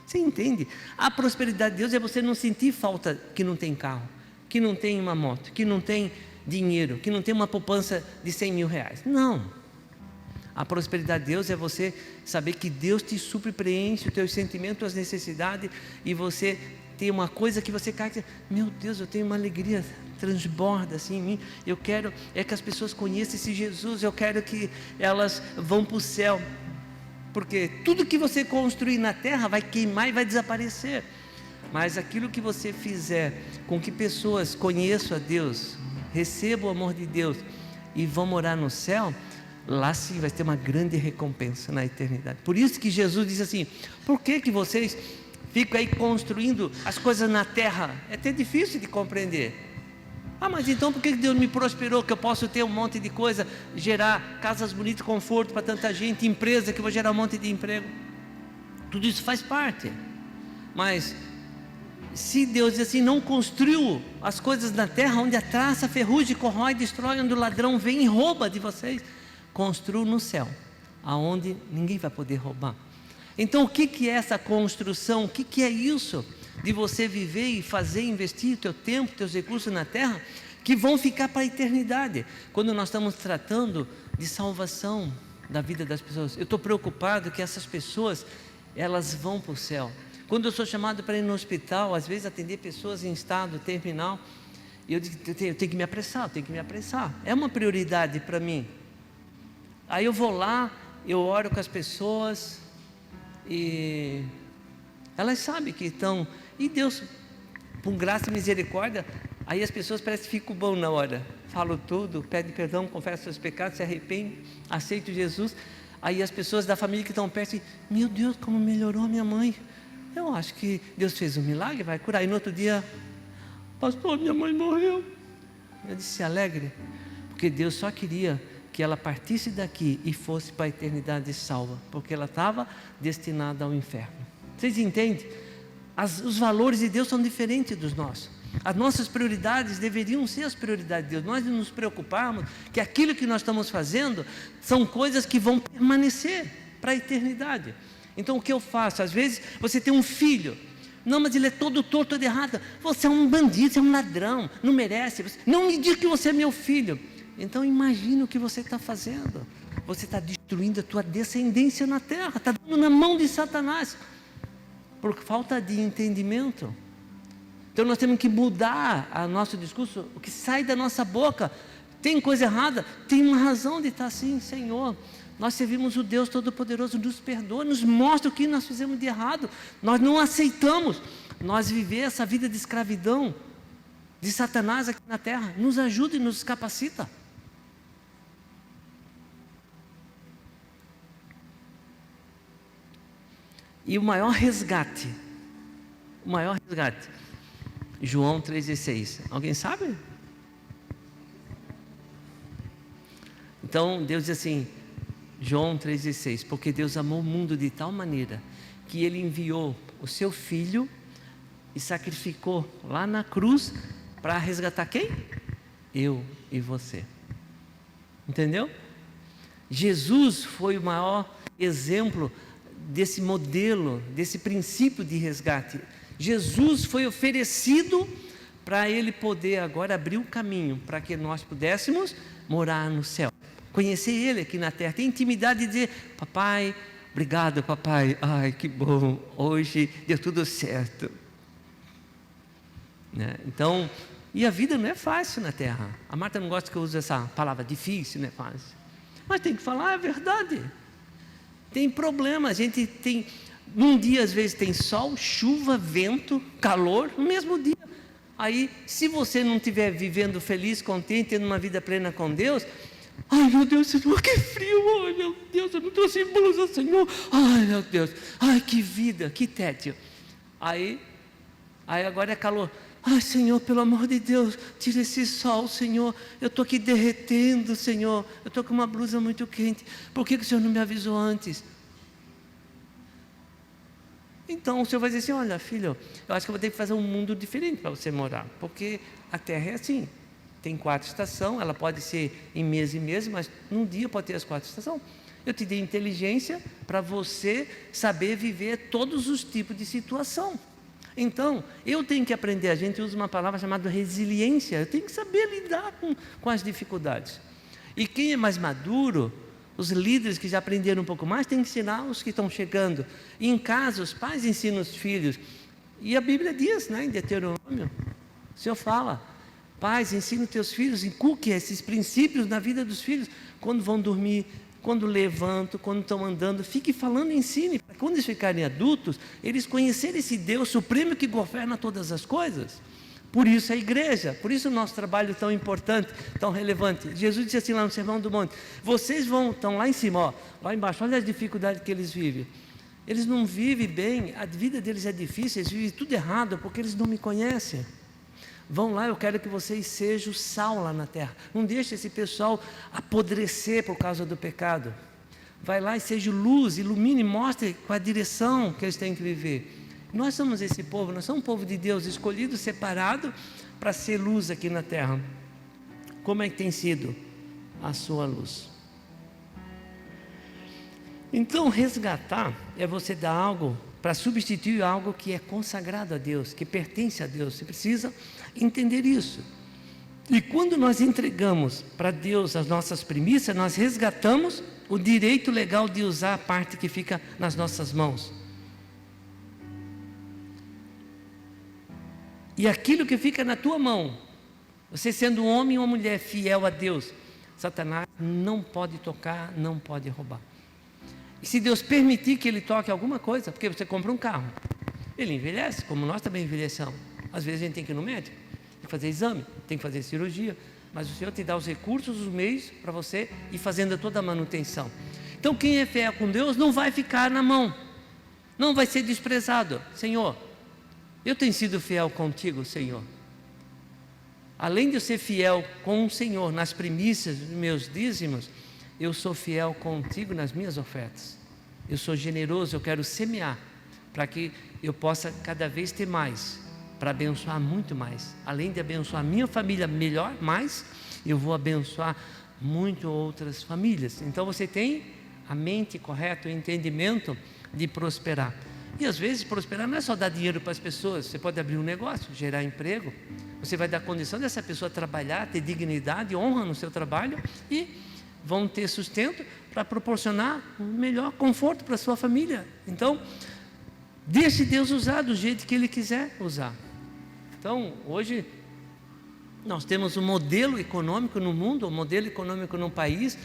Você entende? A prosperidade de Deus é você não sentir falta que não tem carro, que não tem uma moto, que não tem dinheiro, que não tem uma poupança de 100 mil reais. Não. A prosperidade de Deus é você saber que Deus te supre, preenche os teus sentimentos, as necessidades, e você tem uma coisa que você cai, meu Deus, eu tenho uma alegria, transborda assim em mim, eu quero que as pessoas conheçam esse Jesus, eu quero que elas vão para o céu, porque tudo que você construir na terra vai queimar e vai desaparecer, mas aquilo que você fizer com que pessoas conheçam a Deus, recebam o amor de Deus e vão morar no céu, lá sim vai ter uma grande recompensa na eternidade. Por isso que Jesus diz assim, por que vocês fico aí construindo as coisas na terra. É até difícil de compreender. Mas então por que Deus me prosperou, que eu posso ter um monte de coisa, gerar casas bonitas, conforto para tanta gente, empresa que eu vou gerar um monte de emprego? Tudo isso faz parte. Mas se Deus diz assim, não construiu as coisas na terra, onde a traça, a ferrugem corrói, destrói, onde o ladrão vem e rouba de vocês, construa no céu, aonde ninguém vai poder roubar. Então o que é essa construção? O que é isso? De você viver e fazer, investir o teu tempo, teus recursos na terra, que vão ficar para a eternidade. Quando nós estamos tratando de salvação da vida das pessoas, eu estou preocupado que essas pessoas, elas vão para o céu. Quando eu sou chamado para ir no hospital, às vezes atender pessoas em estado terminal, eu digo, eu tenho que me apressar, é uma prioridade para mim. Aí eu vou lá, eu oro com as pessoas, e elas sabem que estão, e Deus, por graça e misericórdia, aí as pessoas parecem que ficam bom na hora, falam tudo, pedem perdão, confessam seus pecados, se arrependem, aceitam Jesus. Aí as pessoas da família que estão perto dizem, meu Deus, como melhorou a minha mãe, eu acho que Deus fez um milagre, vai curar. E no outro dia, pastor, minha mãe morreu. Eu disse, se alegre, porque Deus só queria que ela partisse daqui e fosse para a eternidade salva, porque ela estava destinada ao inferno. Vocês entendem? Os valores de Deus são diferentes dos nossos. As nossas prioridades deveriam ser as prioridades de Deus. Nós nos preocuparmos que aquilo que nós estamos fazendo são coisas que vão permanecer para a eternidade. Então o que eu faço? Às vezes você tem um filho, não, mas ele é todo torto, todo errado. Você é um bandido, você é um ladrão, não merece. Não me diga que você é meu filho. Então imagina o que você está fazendo. Você está destruindo a tua descendência na terra, está dando na mão de Satanás, por falta de entendimento. Então nós temos que mudar o nosso discurso, o que sai da nossa boca. Tem coisa errada? Tem uma razão de estar assim. Senhor, nós servimos o Deus Todo-Poderoso, nos perdoa, nos mostra o que nós fizemos de errado. Nós não aceitamos nós viver essa vida de escravidão de Satanás aqui na terra. Nos ajuda e nos capacita. E o maior resgate, João 3,16, alguém sabe? Então Deus diz assim, João 3,16, porque Deus amou o mundo de tal maneira, que Ele enviou o seu Filho, e sacrificou lá na cruz, para resgatar quem? Eu e você. Entendeu? Jesus foi o maior exemplo desse modelo, desse princípio de resgate. Jesus foi oferecido para Ele poder agora abrir um caminho para que nós pudéssemos morar no céu, conhecer Ele aqui na terra, ter intimidade e dizer, papai, obrigado papai, ai que bom, hoje deu tudo certo, né? Então, e a vida não é fácil na terra. A Marta não gosta que eu use essa palavra, difícil, não é fácil, mas tem que falar a verdade. Tem problema, a gente tem, num dia às vezes tem sol, chuva, vento, calor, no mesmo dia. Aí, se você não estiver vivendo feliz, contente, tendo uma vida plena com Deus, ai meu Deus, Senhor, que frio, ai meu Deus, eu não trouxe blusa, Senhor, ai meu Deus, ai que vida, que tédio. Aí agora é calor, ai Senhor, pelo amor de Deus, tira esse sol, Senhor, eu estou aqui derretendo, Senhor, eu estou com uma blusa muito quente, por que o Senhor não me avisou antes? Então o Senhor vai dizer assim, olha filho, eu acho que eu vou ter que fazer um mundo diferente para você morar, porque a terra é assim, tem 4 estações, ela pode ser em mês, mas num dia pode ter as 4 estações. Eu te dei inteligência para você saber viver todos os tipos de situação. Então, eu tenho que aprender, a gente usa uma palavra chamada resiliência, eu tenho que saber lidar com as dificuldades. E quem é mais maduro, os líderes que já aprenderam um pouco mais, tem que ensinar os que estão chegando. E em casa, os pais ensinam os filhos. E a Bíblia diz, né, em Deuteronômio, o Senhor fala, pais, ensina os teus filhos, inculque esses princípios na vida dos filhos, quando vão dormir, quando levantam, quando estão andando, fique falando, ensine, para quando eles ficarem adultos, eles conhecerem esse Deus supremo que governa todas as coisas. Por isso a igreja, por isso o nosso trabalho é tão importante, tão relevante. Jesus disse assim lá no Sermão do Monte, vocês estão lá em cima, lá embaixo, olha as dificuldades que eles vivem. Eles não vivem bem, a vida deles é difícil, eles vivem tudo errado porque eles não me conhecem. Vão lá, eu quero que vocês sejam sal lá na terra. Não deixe esse pessoal apodrecer por causa do pecado. Vai lá e seja luz, ilumine, mostre qual a direção que eles têm que viver. Nós somos esse povo, nós somos um povo de Deus, escolhido, separado para ser luz aqui na terra. Como é que tem sido a sua luz? Então, resgatar é você dar algo para substituir algo que é consagrado a Deus, que pertence a Deus. Você precisa entender isso. E quando nós entregamos para Deus as nossas primícias, nós resgatamos o direito legal de usar a parte que fica nas nossas mãos. E aquilo que fica na tua mão, você sendo um homem ou uma mulher fiel a Deus, Satanás não pode tocar, não pode roubar. E se Deus permitir que ele toque alguma coisa, porque você compra um carro, ele envelhece, como nós também envelhecemos. Às vezes a gente tem que ir no médico, tem que fazer exame, tem que fazer cirurgia, mas o Senhor te dá os recursos, os meios para você ir fazendo toda a manutenção. Então quem é fiel com Deus não vai ficar na mão, não vai ser desprezado. Senhor, eu tenho sido fiel contigo, Senhor. Além de eu ser fiel com o Senhor nas primícias dos meus dízimos, eu sou fiel contigo nas minhas ofertas. Eu sou generoso, eu quero semear, para que eu possa cada vez ter mais, para abençoar muito mais. Além de abençoar a minha família melhor, mais, eu vou abençoar muito outras famílias. Então você tem a mente correta, o entendimento de prosperar. E às vezes prosperar não é só dar dinheiro para as pessoas. Você pode abrir um negócio, gerar emprego. Você vai dar condição dessa pessoa trabalhar, ter dignidade, honra no seu trabalho e vão ter sustento para proporcionar um melhor conforto para a sua família. Então, deixe Deus usar do jeito que Ele quiser usar. Então, hoje, nós temos um modelo econômico no mundo, um modelo econômico no país,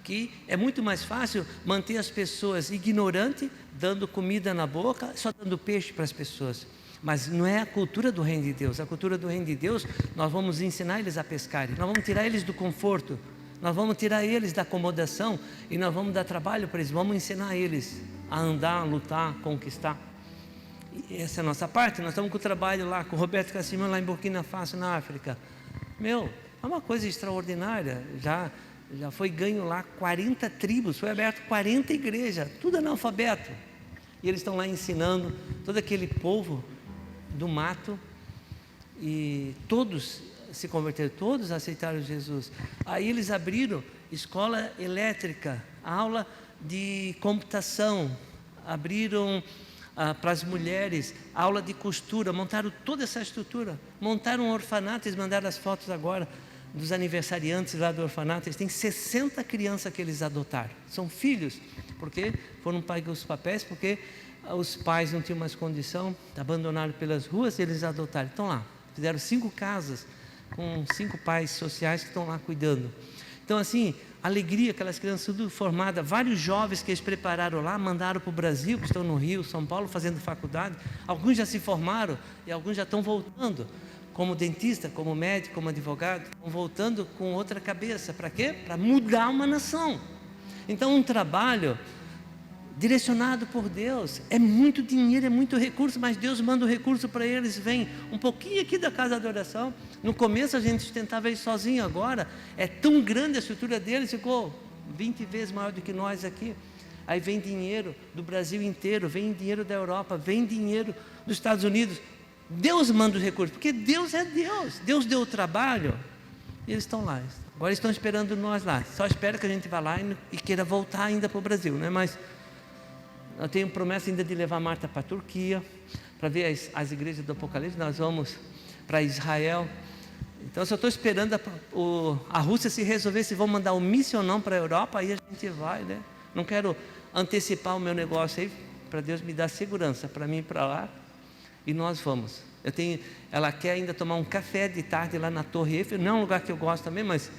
que é muito mais fácil manter as pessoas ignorantes, dando comida na boca, só dando peixe para as pessoas. Mas não é a cultura do reino de Deus. A cultura do reino de Deus, nós vamos ensinar eles a pescarem, nós vamos tirar eles do conforto, nós vamos tirar eles da acomodação e nós vamos dar trabalho para eles, vamos ensinar eles a andar, a lutar, a conquistar. E essa é a nossa parte. Nós estamos com o trabalho lá, com o Roberto Cassimão lá em Burkina Faso, na África. É uma coisa extraordinária. Já foi ganho lá 40 tribos, foi aberto 40 igrejas, tudo analfabeto. E eles estão lá ensinando todo aquele povo do mato, e todos se converteram, todos aceitaram Jesus. Aí eles abriram escola elétrica, aula de computação, abriram para as mulheres, aula de costura, montaram toda essa estrutura, montaram um orfanato. Eles mandaram as fotos agora dos aniversariantes lá do orfanato. Eles têm 60 crianças que eles adotaram, são filhos, porque foram pagos os papéis, porque os pais não tinham mais condição, abandonaram pelas ruas, eles adotaram. Estão lá, fizeram 5 casas com 5 pais sociais que estão lá cuidando. Então assim, alegria, aquelas crianças tudo formadas, vários jovens que eles prepararam lá, mandaram para o Brasil, que estão no Rio, São Paulo, fazendo faculdade. Alguns já se formaram e alguns já estão voltando, como dentista, como médico, como advogado, estão voltando com outra cabeça. Para quê? Para mudar uma nação. Então um trabalho direcionado por Deus, é muito dinheiro, é muito recurso, mas Deus manda o recurso para eles. Vem um pouquinho aqui da casa de oração. No começo a gente sustentava eles sozinho, agora é tão grande a estrutura deles, ficou 20 vezes maior do que nós aqui. Aí vem dinheiro do Brasil inteiro, vem dinheiro da Europa, vem dinheiro dos Estados Unidos. Deus manda os recursos, porque Deus é Deus. Deus deu o trabalho e eles estão lá. Agora estão esperando nós lá. Só espero que a gente vá lá e queira voltar ainda para o Brasil, né? Mas eu tenho promessa ainda de levar a Marta para a Turquia, para ver as igrejas do Apocalipse. Nós vamos para Israel. Então eu só estou esperando a Rússia se resolver, se vão mandar um missionão para a Europa, aí a gente vai, né? Não quero antecipar o meu negócio aí, para Deus me dar segurança, para mim ir para lá, e nós vamos. Ela quer ainda tomar um café de tarde lá na Torre Eiffel, não é um lugar que eu gosto também, mas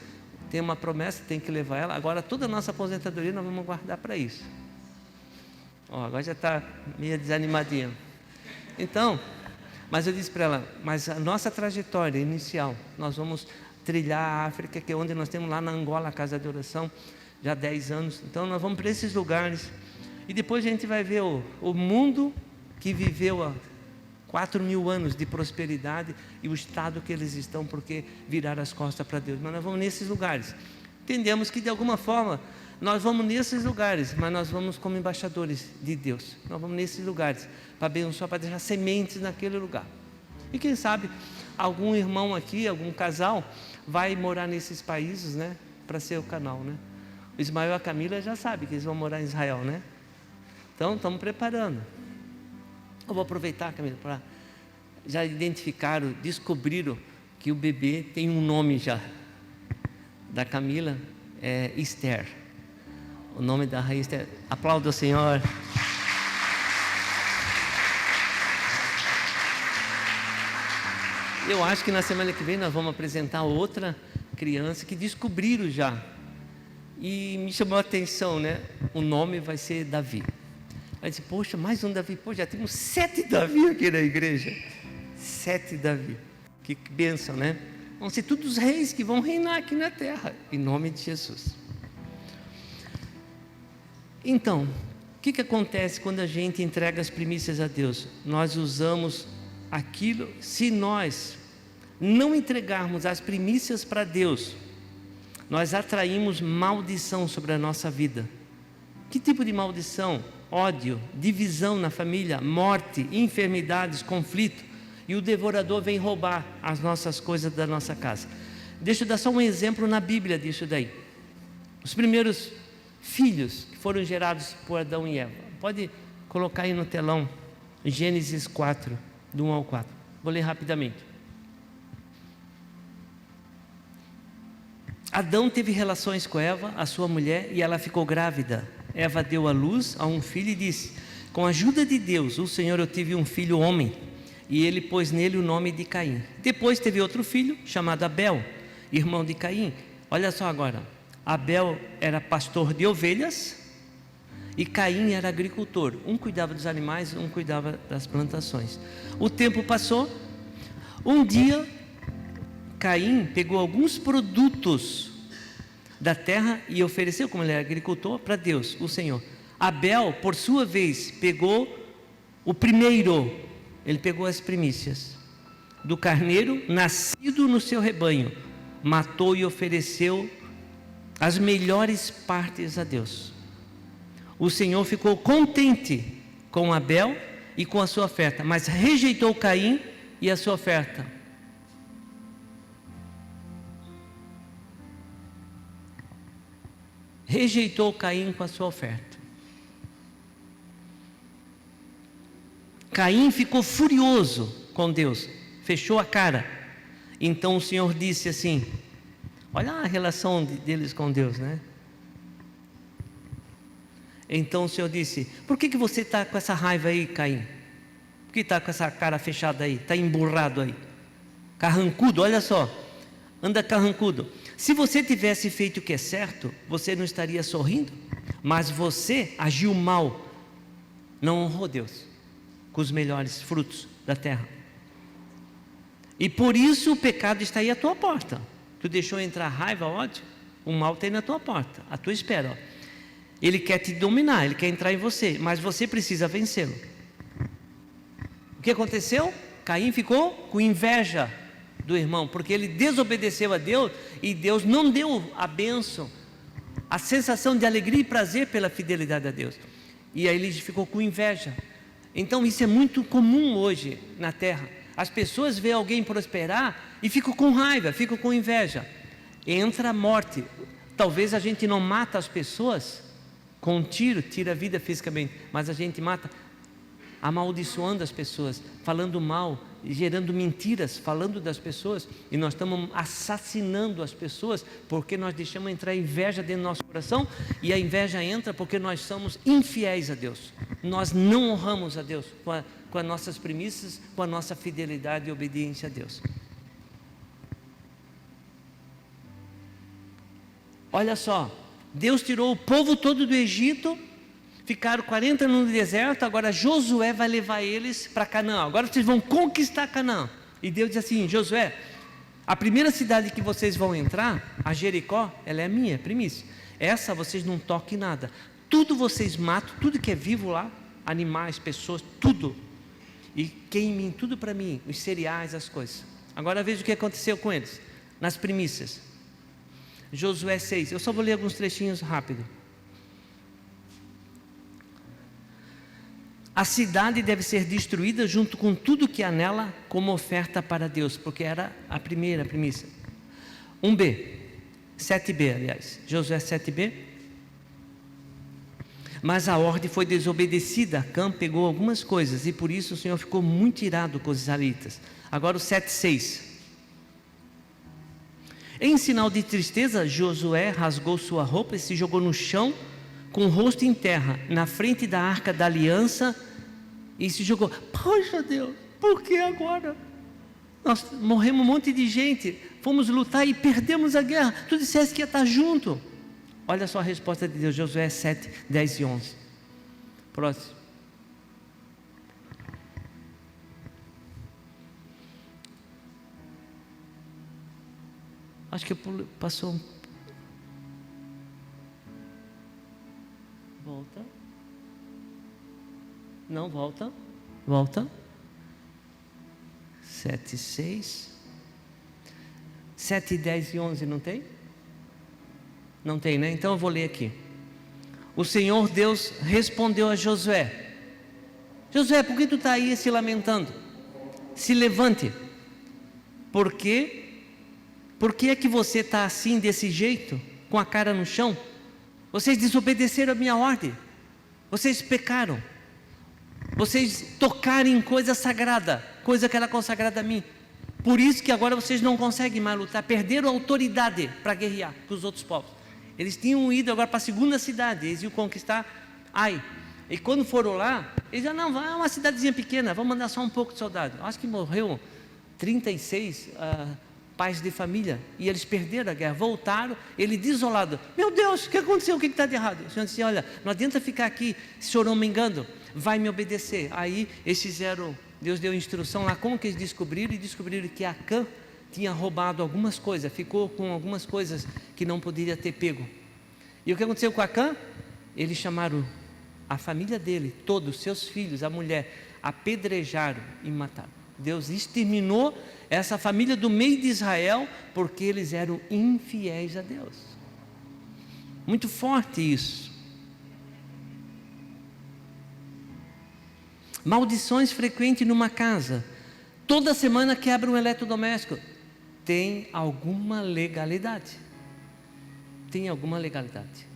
tem uma promessa, tem que levar ela. Agora toda a nossa aposentadoria nós vamos guardar para isso. Agora já está meio desanimadinha. Então, mas eu disse para ela, mas a nossa trajetória inicial, nós vamos trilhar a África, que é onde nós temos lá na Angola a casa de oração, já há 10 anos. Então nós vamos para esses lugares. E depois a gente vai ver o mundo que viveu há 4.000 anos de prosperidade e o estado que eles estão porque viraram as costas para Deus. Mas nós vamos nesses lugares. Entendemos que de alguma forma nós vamos nesses lugares, mas nós vamos como embaixadores de Deus. Nós vamos nesses lugares para abençoar, para deixar sementes naquele lugar. E quem sabe algum irmão aqui, algum casal vai morar nesses países, né? Para ser o canal, né? O Ismael e a Camila já sabem que eles vão morar em Israel, né? Então estamos preparando. Eu vou aproveitar, Camila, para já identificaram, descobriram que o bebê tem um nome já. Da Camila é Esther. O nome da rainha Esther. Aplauda o Senhor. Eu acho que na semana que vem nós vamos apresentar outra criança que descobriram já. E me chamou a atenção, né? O nome vai ser Davi. Aí disse, poxa, mais um Davi. Pô, já temos 7 Davi aqui na igreja. 7 Davi. Que bênção, né? Vão ser todos os reis que vão reinar aqui na terra. Em nome de Jesus. Então, o que acontece quando a gente entrega as primícias a Deus? Nós usamos aquilo, se nós não entregarmos as primícias para Deus, nós atraímos maldição sobre a nossa vida. Que tipo de maldição? Ódio, divisão na família, morte, enfermidades, conflito. E o devorador vem roubar as nossas coisas da nossa casa. Deixa eu dar só um exemplo na Bíblia disso daí. Os primeiros filhos que foram gerados por Adão e Eva. Pode colocar aí no telão, Gênesis 4, do 1 ao 4. Vou ler rapidamente. Adão teve relações com Eva, a sua mulher, e ela ficou grávida. Eva deu à luz a um filho e disse, com a ajuda de Deus, o Senhor, eu tive um filho homem. E ele pôs nele o nome de Caim. Depois teve outro filho, chamado Abel, irmão de Caim. Olha só agora, Abel era pastor de ovelhas e Caim era agricultor. Um cuidava dos animais, um cuidava das plantações. O tempo passou. Um dia, Caim pegou alguns produtos da terra e ofereceu, como ele era agricultor, para Deus, o Senhor. Abel, por sua vez, pegou o primeiro. Ele pegou as primícias do carneiro nascido no seu rebanho, matou e ofereceu as melhores partes a Deus. O Senhor ficou contente com Abel e com a sua oferta, mas rejeitou Caim e a sua oferta. Rejeitou Caim com a sua oferta. Caim ficou furioso com Deus, fechou a cara. Então o Senhor disse assim, olha a relação deles com Deus, né? Então o Senhor disse, por que você está com essa raiva aí, Caim? Por que está com essa cara fechada aí? Está emburrado aí? Carrancudo, olha só, anda carrancudo. Se você tivesse feito o que é certo, você não estaria sorrindo, mas você agiu mal, não honrou Deus com os melhores frutos da terra. E por isso o pecado está aí à tua porta. Tu deixou entrar raiva, ódio, o mal está aí na tua porta, à tua espera. Ó. Ele quer te dominar, ele quer entrar em você, mas você precisa vencê-lo. O que aconteceu? Caim ficou com inveja do irmão, porque ele desobedeceu a Deus e Deus não deu a bênção, a sensação de alegria e prazer pela fidelidade a Deus. E aí ele ficou com inveja. Então isso é muito comum hoje na terra. As pessoas veem alguém prosperar e ficam com raiva, ficam com inveja. Entra a morte. Talvez a gente não mata as pessoas com um tiro, tira a vida fisicamente, mas a gente mata amaldiçoando as pessoas, falando mal, gerando mentiras, falando das pessoas, e nós estamos assassinando as pessoas porque nós deixamos entrar inveja dentro do nosso coração, e a inveja entra porque nós somos infiéis a Deus. Nós não honramos a Deus com as nossas premissas, com a nossa fidelidade e obediência a Deus. Olha só, Deus tirou o povo todo do Egito, ficaram 40 anos no deserto, agora Josué vai levar eles para Canaã, agora vocês vão conquistar Canaã. E Deus diz assim, Josué, a primeira cidade que vocês vão entrar, a Jericó, ela é minha, primícia. Essa vocês não toquem nada, tudo vocês matam, tudo que é vivo lá, animais, pessoas, tudo, e queimem tudo para mim, os cereais, as coisas. Agora veja o que aconteceu com eles, nas primícias. Josué 6, eu só vou ler alguns trechinhos rápido. A cidade deve ser destruída junto com tudo que há nela como oferta para Deus, porque era a primeira primícia. 7b, aliás, Josué 7b. Mas a ordem foi desobedecida, Acã pegou algumas coisas, e por isso o Senhor ficou muito irado com os israelitas. Agora o 7:6. Em sinal de tristeza, Josué rasgou sua roupa e se jogou no chão, com o rosto em terra, na frente da arca da aliança, e se jogou. Poxa Deus, por que agora? Nós morremos um monte de gente, fomos lutar e perdemos a guerra, tu disseste que ia estar junto. Olha só a resposta de Deus, Josué 7, 10 e 11. Próximo. Acho que passou um... Volta. Não, volta. Volta. 7, 6. 7, 10 e 11 não tem? Não tem, né? Então eu vou ler aqui. O Senhor Deus respondeu a Josué: Josué, por que tu está aí se lamentando? Se levante. Por quê? Por que é que você está assim, desse jeito, com a cara no chão? Vocês desobedeceram a minha ordem. Vocês pecaram. Vocês tocaram em coisa sagrada, coisa que era consagrada a mim. Por isso que agora vocês não conseguem mais lutar. Perderam a autoridade para guerrear com os outros povos. Eles tinham ido agora para a segunda cidade, eles iam conquistar Ai. E quando foram lá, eles já não, vai uma cidadezinha pequena, vamos mandar só um pouco de soldado. Acho que morreu 36 pais de família, e eles perderam a guerra, voltaram, ele desolado. Meu Deus, o que aconteceu? O que está de errado? O Senhor disse: olha, não adianta ficar aqui choramingando, vai me obedecer. Aí eles fizeram, Deus deu instrução lá como que eles descobriram, e descobriram que Acã tinha roubado algumas coisas, ficou com algumas coisas que não poderia ter pego. E o que aconteceu com Acã? Eles chamaram a família dele, todos, seus filhos, a mulher, apedrejaram e mataram. Deus exterminou essa família do meio de Israel, porque eles eram infiéis a Deus. Muito forte isso. Maldições frequentes numa casa. Toda semana quebra um eletrodoméstico. Tem alguma legalidade. Tem alguma legalidade.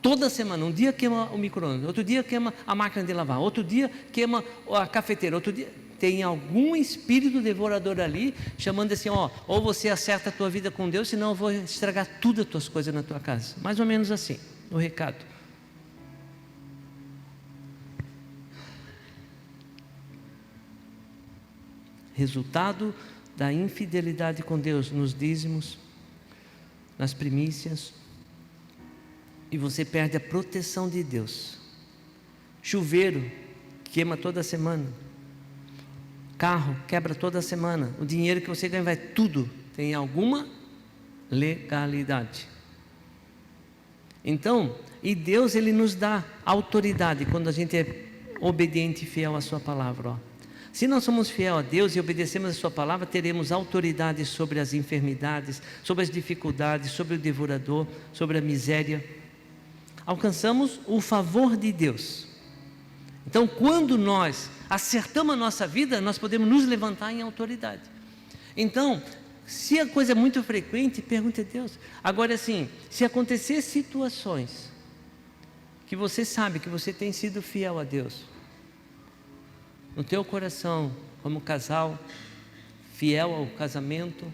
Toda semana, um dia queima o micro-ondas, outro dia queima a máquina de lavar, outro dia queima a cafeteira, outro dia... Tem algum espírito devorador ali, chamando assim, ou você acerta a tua vida com Deus, senão eu vou estragar tudo as tuas coisas na tua casa. Mais ou menos assim, o recado. Resultado da infidelidade com Deus, nos dízimos, nas primícias, e você perde a proteção de Deus. Chuveiro, queima toda semana. Carro, quebra toda semana. O dinheiro que você ganha vai tudo. Tem alguma legalidade. Então, e Deus, Ele nos dá autoridade quando a gente é obediente e fiel à sua palavra. Se nós somos fiel a Deus e obedecemos a sua palavra, teremos autoridade sobre as enfermidades, sobre as dificuldades, sobre o devorador, sobre a miséria. Alcançamos o favor de Deus. Então, quando nós acertamos a nossa vida, nós podemos nos levantar em autoridade. Então, se a coisa é muito frequente, pergunte a Deus. Agora, assim, se acontecer situações que você sabe que você tem sido fiel a Deus, no teu coração, como casal, fiel ao casamento,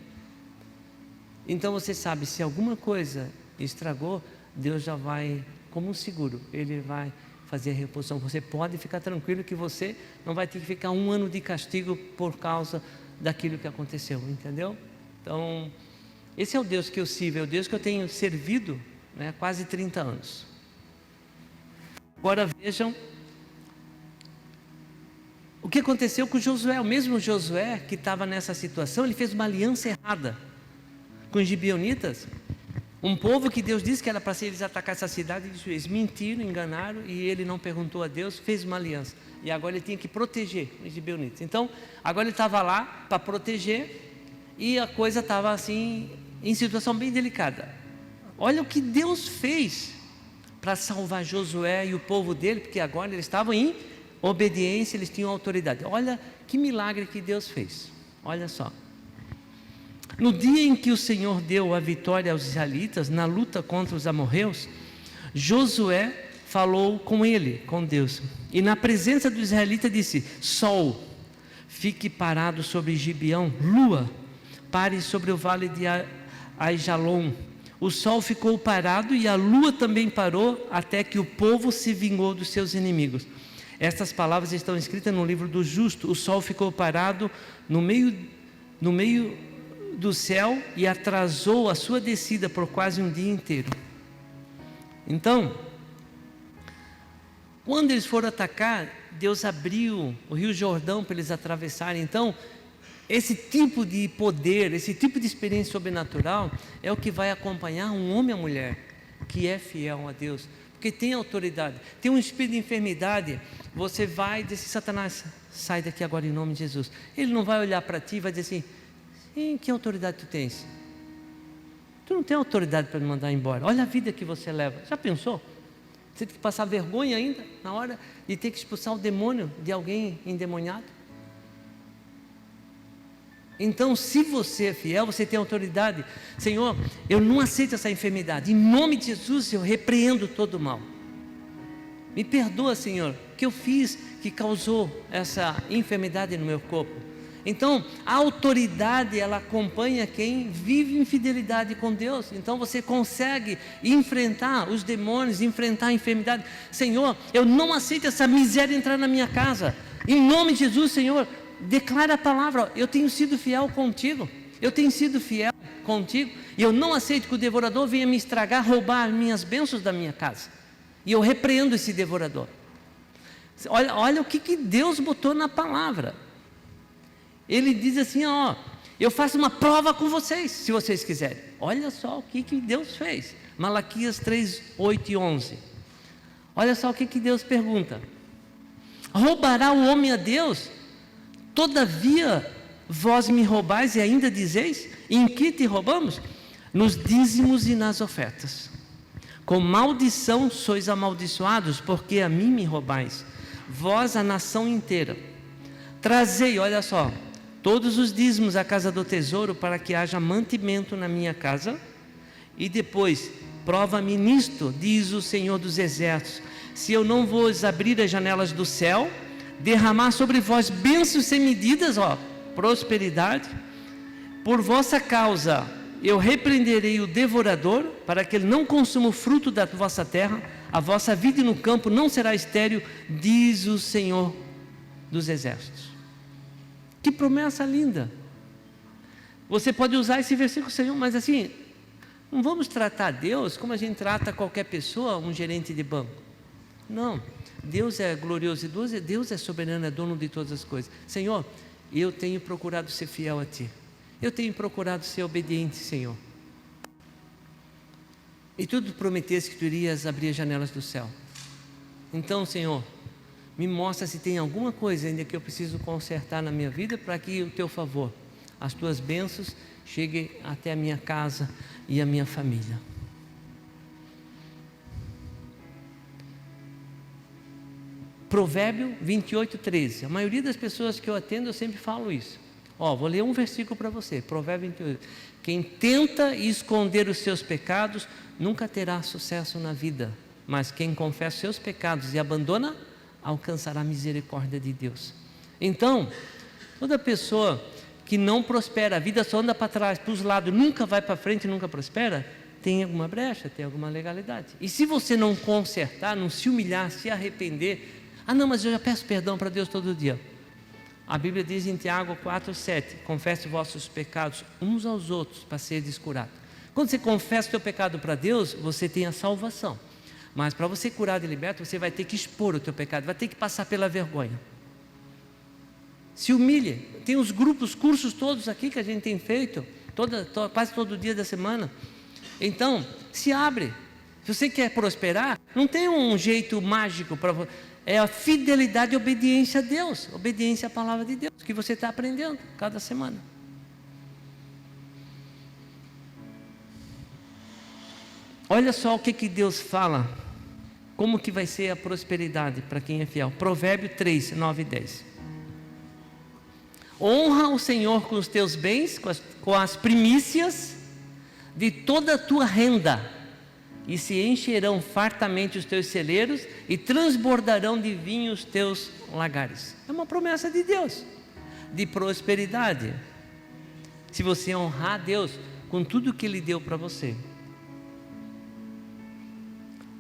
então você sabe, se alguma coisa estragou, Deus já vai, como um seguro, Ele vai fazer a reposição. Você pode ficar tranquilo que você não vai ter que ficar 1 ano de castigo por causa daquilo que aconteceu, entendeu? Então, esse é o Deus que eu sirvo, é o Deus que eu tenho servido, há quase 30 anos. Agora vejam o que aconteceu com Josué. O mesmo Josué que estava nessa situação, ele fez uma aliança errada com os gibeonitas. Um povo que Deus disse que era para eles atacar essa cidade, eles mentiram, enganaram, e ele não perguntou a Deus, fez uma aliança. E agora ele tinha que proteger os gibeonitas. Então, agora ele estava lá para proteger, e a coisa estava assim, em situação bem delicada. Olha o que Deus fez para salvar Josué e o povo dele, porque agora eles estavam em obediência, eles tinham autoridade. Olha que milagre que Deus fez. Olha só. No dia em que o Senhor deu a vitória aos israelitas na luta contra os amorreus, Josué falou com ele, com Deus, e na presença do israelita disse: Sol, fique parado sobre Gibeão, lua, pare sobre o vale de Aijalon. O sol ficou parado e a lua também parou, até que o povo se vingou dos seus inimigos. Estas palavras estão escritas no livro do justo. O sol ficou parado no meio do céu e atrasou a sua descida por quase um dia inteiro. Então, quando eles foram atacar, Deus abriu o rio Jordão para eles atravessarem. Então, esse tipo de poder, esse tipo de experiência sobrenatural é o que vai acompanhar um homem ou mulher que é fiel a Deus, porque tem autoridade. Tem um espírito de enfermidade, você vai dizer: Satanás, sai daqui agora em nome de Jesus. Ele não vai olhar para ti e vai dizer assim: que autoridade tu tens? Tu não tem autoridade para me mandar embora. Olha a vida que você leva. Já pensou? Você tem que passar vergonha ainda na hora de ter que expulsar o demônio de alguém endemoniado. Então, se você é fiel, você tem autoridade. Senhor, eu não aceito essa enfermidade. Em nome de Jesus, eu repreendo todo o mal. Me perdoa, Senhor, que eu fiz que causou essa enfermidade no meu corpo. Então, a autoridade, ela acompanha quem vive em fidelidade com Deus. Então, você consegue enfrentar os demônios, enfrentar a enfermidade. Senhor, eu não aceito essa miséria entrar na minha casa. Em nome de Jesus, Senhor, declara a palavra: eu tenho sido fiel contigo, eu tenho sido fiel contigo, e eu não aceito que o devorador venha me estragar, roubar as minhas bênçãos da minha casa, e eu repreendo esse devorador. Olha o que Deus botou na palavra. Ele diz assim: ó, eu faço uma prova com vocês, se vocês quiserem. Olha só o que Deus fez. Malaquias 3, 8 e 11. Olha só o que Deus pergunta: roubará o homem a Deus? Todavia vós me roubais e ainda dizeis: em que te roubamos? Nos dízimos e nas ofertas. Com maldição sois amaldiçoados, porque a mim me roubais, vós a nação inteira. Trazei, olha só, todos os dízimos à casa do tesouro, para que haja mantimento na minha casa. E depois: prova-me nisto, diz o Senhor dos Exércitos, se eu não vos abrir as janelas do céu, derramar sobre vós bênçãos sem medidas, ó, prosperidade. Por vossa causa eu repreenderei o devorador, para que ele não consuma o fruto da vossa terra. A vossa vida no campo não será estéril, diz o Senhor dos Exércitos. Que promessa linda! Você pode usar esse versículo, Senhor, mas assim, não vamos tratar Deus como a gente trata qualquer pessoa, um gerente de banco. Não, Deus é glorioso e Deus é soberano, é dono de todas as coisas. Senhor, eu tenho procurado ser fiel a Ti, eu tenho procurado ser obediente, Senhor. E Tu prometeste que Tu irias abrir as janelas do céu. Então, Senhor, me mostra se tem alguma coisa ainda que eu preciso consertar na minha vida, para que o Teu favor, as Tuas bênçãos cheguem até a minha casa e a minha família. Provérbio 28, 13. A maioria das pessoas que eu atendo, eu sempre falo isso. Vou ler um versículo para você. Provérbio 28. Quem tenta esconder os seus pecados nunca terá sucesso na vida, mas quem confessa os seus pecados e abandona, alcançará a misericórdia de Deus. Então, toda pessoa que não prospera, a vida só anda para trás, para os lados, nunca vai para frente, nunca prospera, tem alguma brecha, tem alguma legalidade. E se você não consertar, não se humilhar, se arrepender, não, mas eu já peço perdão para Deus todo dia. A Bíblia diz em Tiago 4, 7, confesse vossos pecados uns aos outros para seres curados. Quando você confessa o teu pecado para Deus, você tem a salvação. Mas para você curar e liberto, você vai ter que expor o teu pecado, vai ter que passar pela vergonha. Se humilhe. Tem os grupos, cursos todos aqui que a gente tem feito, quase todo dia da semana. Então, se abre. Se você quer prosperar, não tem um jeito mágico para você. É a fidelidade e obediência a Deus, obediência à palavra de Deus, que você está aprendendo cada semana. Olha só o que Deus fala, como que vai ser a prosperidade para quem é fiel. Provérbio 3, 9 e 10. Honra o Senhor com os teus bens, com as primícias de toda a tua renda, e se encherão fartamente os teus celeiros, e transbordarão de vinho os teus lagares. É uma promessa de Deus, de prosperidade, se você honrar a Deus com tudo que Ele deu para você.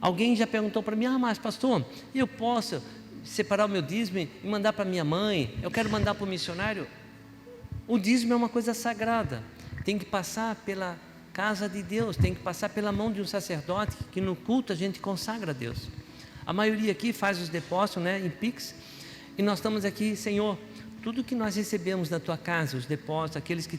Alguém já perguntou para mim: mas pastor, eu posso separar o meu dízimo e mandar para minha mãe? Eu quero mandar para o missionário. O dízimo é uma coisa sagrada, tem que passar pela casa de Deus, tem que passar pela mão de um sacerdote, que no culto a gente consagra a Deus. A maioria aqui faz os depósitos, em Pix, e nós estamos aqui: Senhor, tudo que nós recebemos da tua casa, os depósitos, aqueles que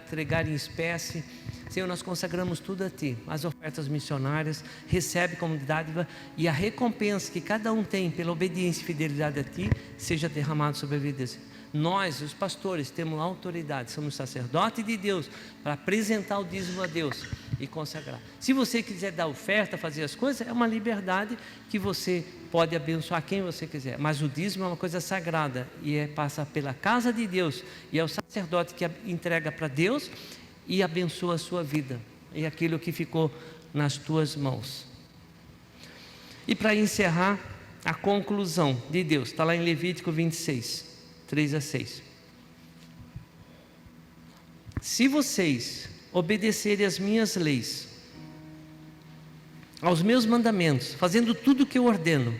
entregarem em espécie, Senhor, nós consagramos tudo a Ti. As ofertas missionárias, recebe como dádiva, e a recompensa que cada um tem pela obediência e fidelidade a Ti, seja derramado sobre a vida deles. Nós, os pastores, temos autoridade, somos sacerdote de Deus, para apresentar o dízimo a Deus e consagrar. Se você quiser dar oferta, fazer as coisas, é uma liberdade que você pode abençoar quem você quiser, mas o dízimo é uma coisa sagrada, e passa pela casa de Deus, e é o sacerdote que entrega para Deus e abençoa a sua vida, e aquilo que ficou nas tuas mãos. E para encerrar, a conclusão de Deus, está lá em Levítico 26, 3 a 6. Se vocês obedecerem às minhas leis, aos meus mandamentos, fazendo tudo o que eu ordeno,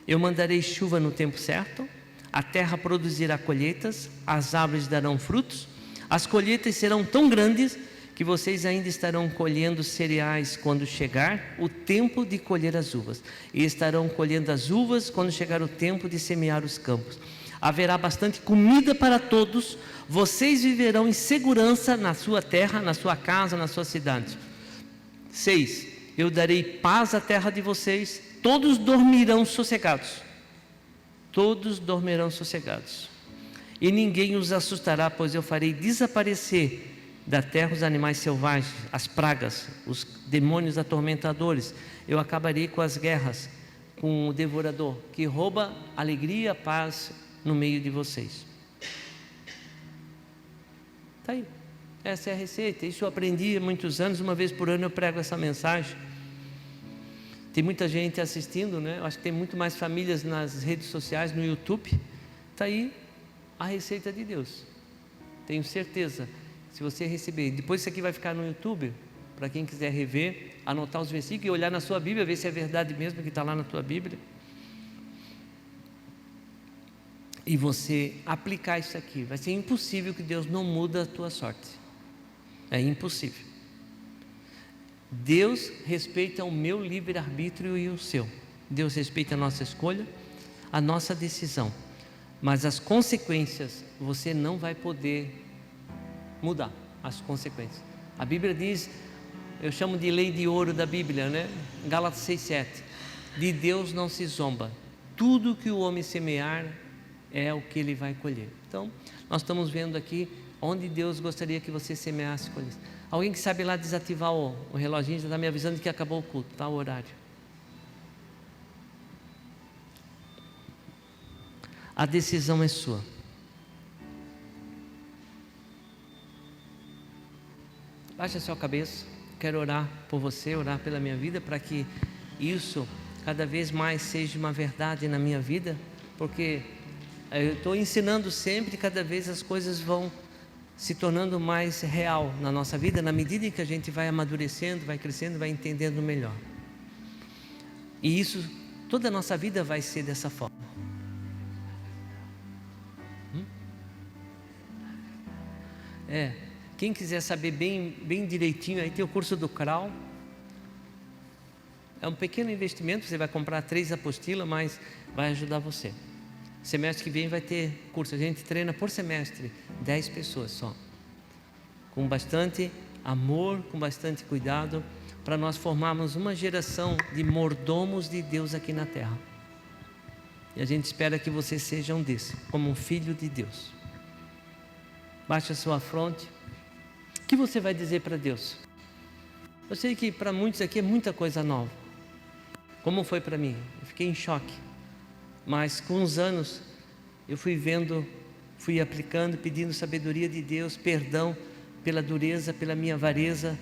eu mandarei chuva no tempo certo, a terra produzirá colheitas, as árvores darão frutos, as colheitas serão tão grandes que vocês ainda estarão colhendo cereais quando chegar o tempo de colher as uvas, e estarão colhendo as uvas quando chegar o tempo de semear os campos. Haverá bastante comida para todos, vocês viverão em segurança na sua terra, na sua casa, na sua cidade. 6. Eu darei paz à terra de vocês, todos dormirão sossegados. Todos dormirão sossegados. E ninguém os assustará, pois eu farei desaparecer da terra os animais selvagens, as pragas, os demônios atormentadores. Eu acabarei com as guerras, com o devorador, que rouba alegria, paz no meio de vocês. Está aí, essa é a receita. Isso eu aprendi há muitos anos. Uma vez por ano eu prego essa mensagem. Tem muita gente assistindo, Eu acho que tem muito mais famílias nas redes sociais, no YouTube. Está aí a receita de Deus, tenho certeza. Se você receber, depois isso aqui vai ficar no YouTube, para quem quiser rever, anotar os versículos e olhar na sua Bíblia, ver se é verdade mesmo que está lá na tua Bíblia, e você aplicar isso aqui. Vai ser impossível que Deus não mude a tua sorte, é impossível. Deus respeita o meu livre-arbítrio e o seu. Deus respeita a nossa escolha, a nossa decisão, mas as consequências você não vai poder mudar. As consequências, a Bíblia diz, eu chamo de lei de ouro da Bíblia, Gálatas 6,7, de Deus não se zomba, tudo que o homem semear é o que ele vai colher. Então, nós estamos vendo aqui onde Deus gostaria que você semeasse e colhesse. Alguém que sabe lá desativar o reloginho, já está me avisando que acabou o culto, está o horário. A decisão é sua. Baixe a sua cabeça. Quero orar por você, orar pela minha vida, para que isso cada vez mais seja uma verdade na minha vida, porque eu estou ensinando sempre, cada vez as coisas vão se tornando mais real na nossa vida, na medida em que a gente vai amadurecendo, vai crescendo, vai entendendo melhor. E isso, toda a nossa vida vai ser dessa forma. Quem quiser saber bem direitinho, aí tem o curso do CRAL. É um pequeno investimento, você vai comprar 3 apostilas, mas vai ajudar você. Semestre que vem vai ter curso, a gente treina por semestre 10 pessoas só, com bastante amor, com bastante cuidado, para nós formarmos uma geração de mordomos de Deus aqui na terra. E a gente espera que você seja um desses, como um filho de Deus. Baixe a sua fronte. O que você vai dizer para Deus? Eu sei que para muitos aqui é muita coisa nova. Como foi para mim? Eu fiquei em choque. Mas com os anos eu fui vendo, fui aplicando, pedindo sabedoria de Deus, perdão pela dureza, pela minha avareza,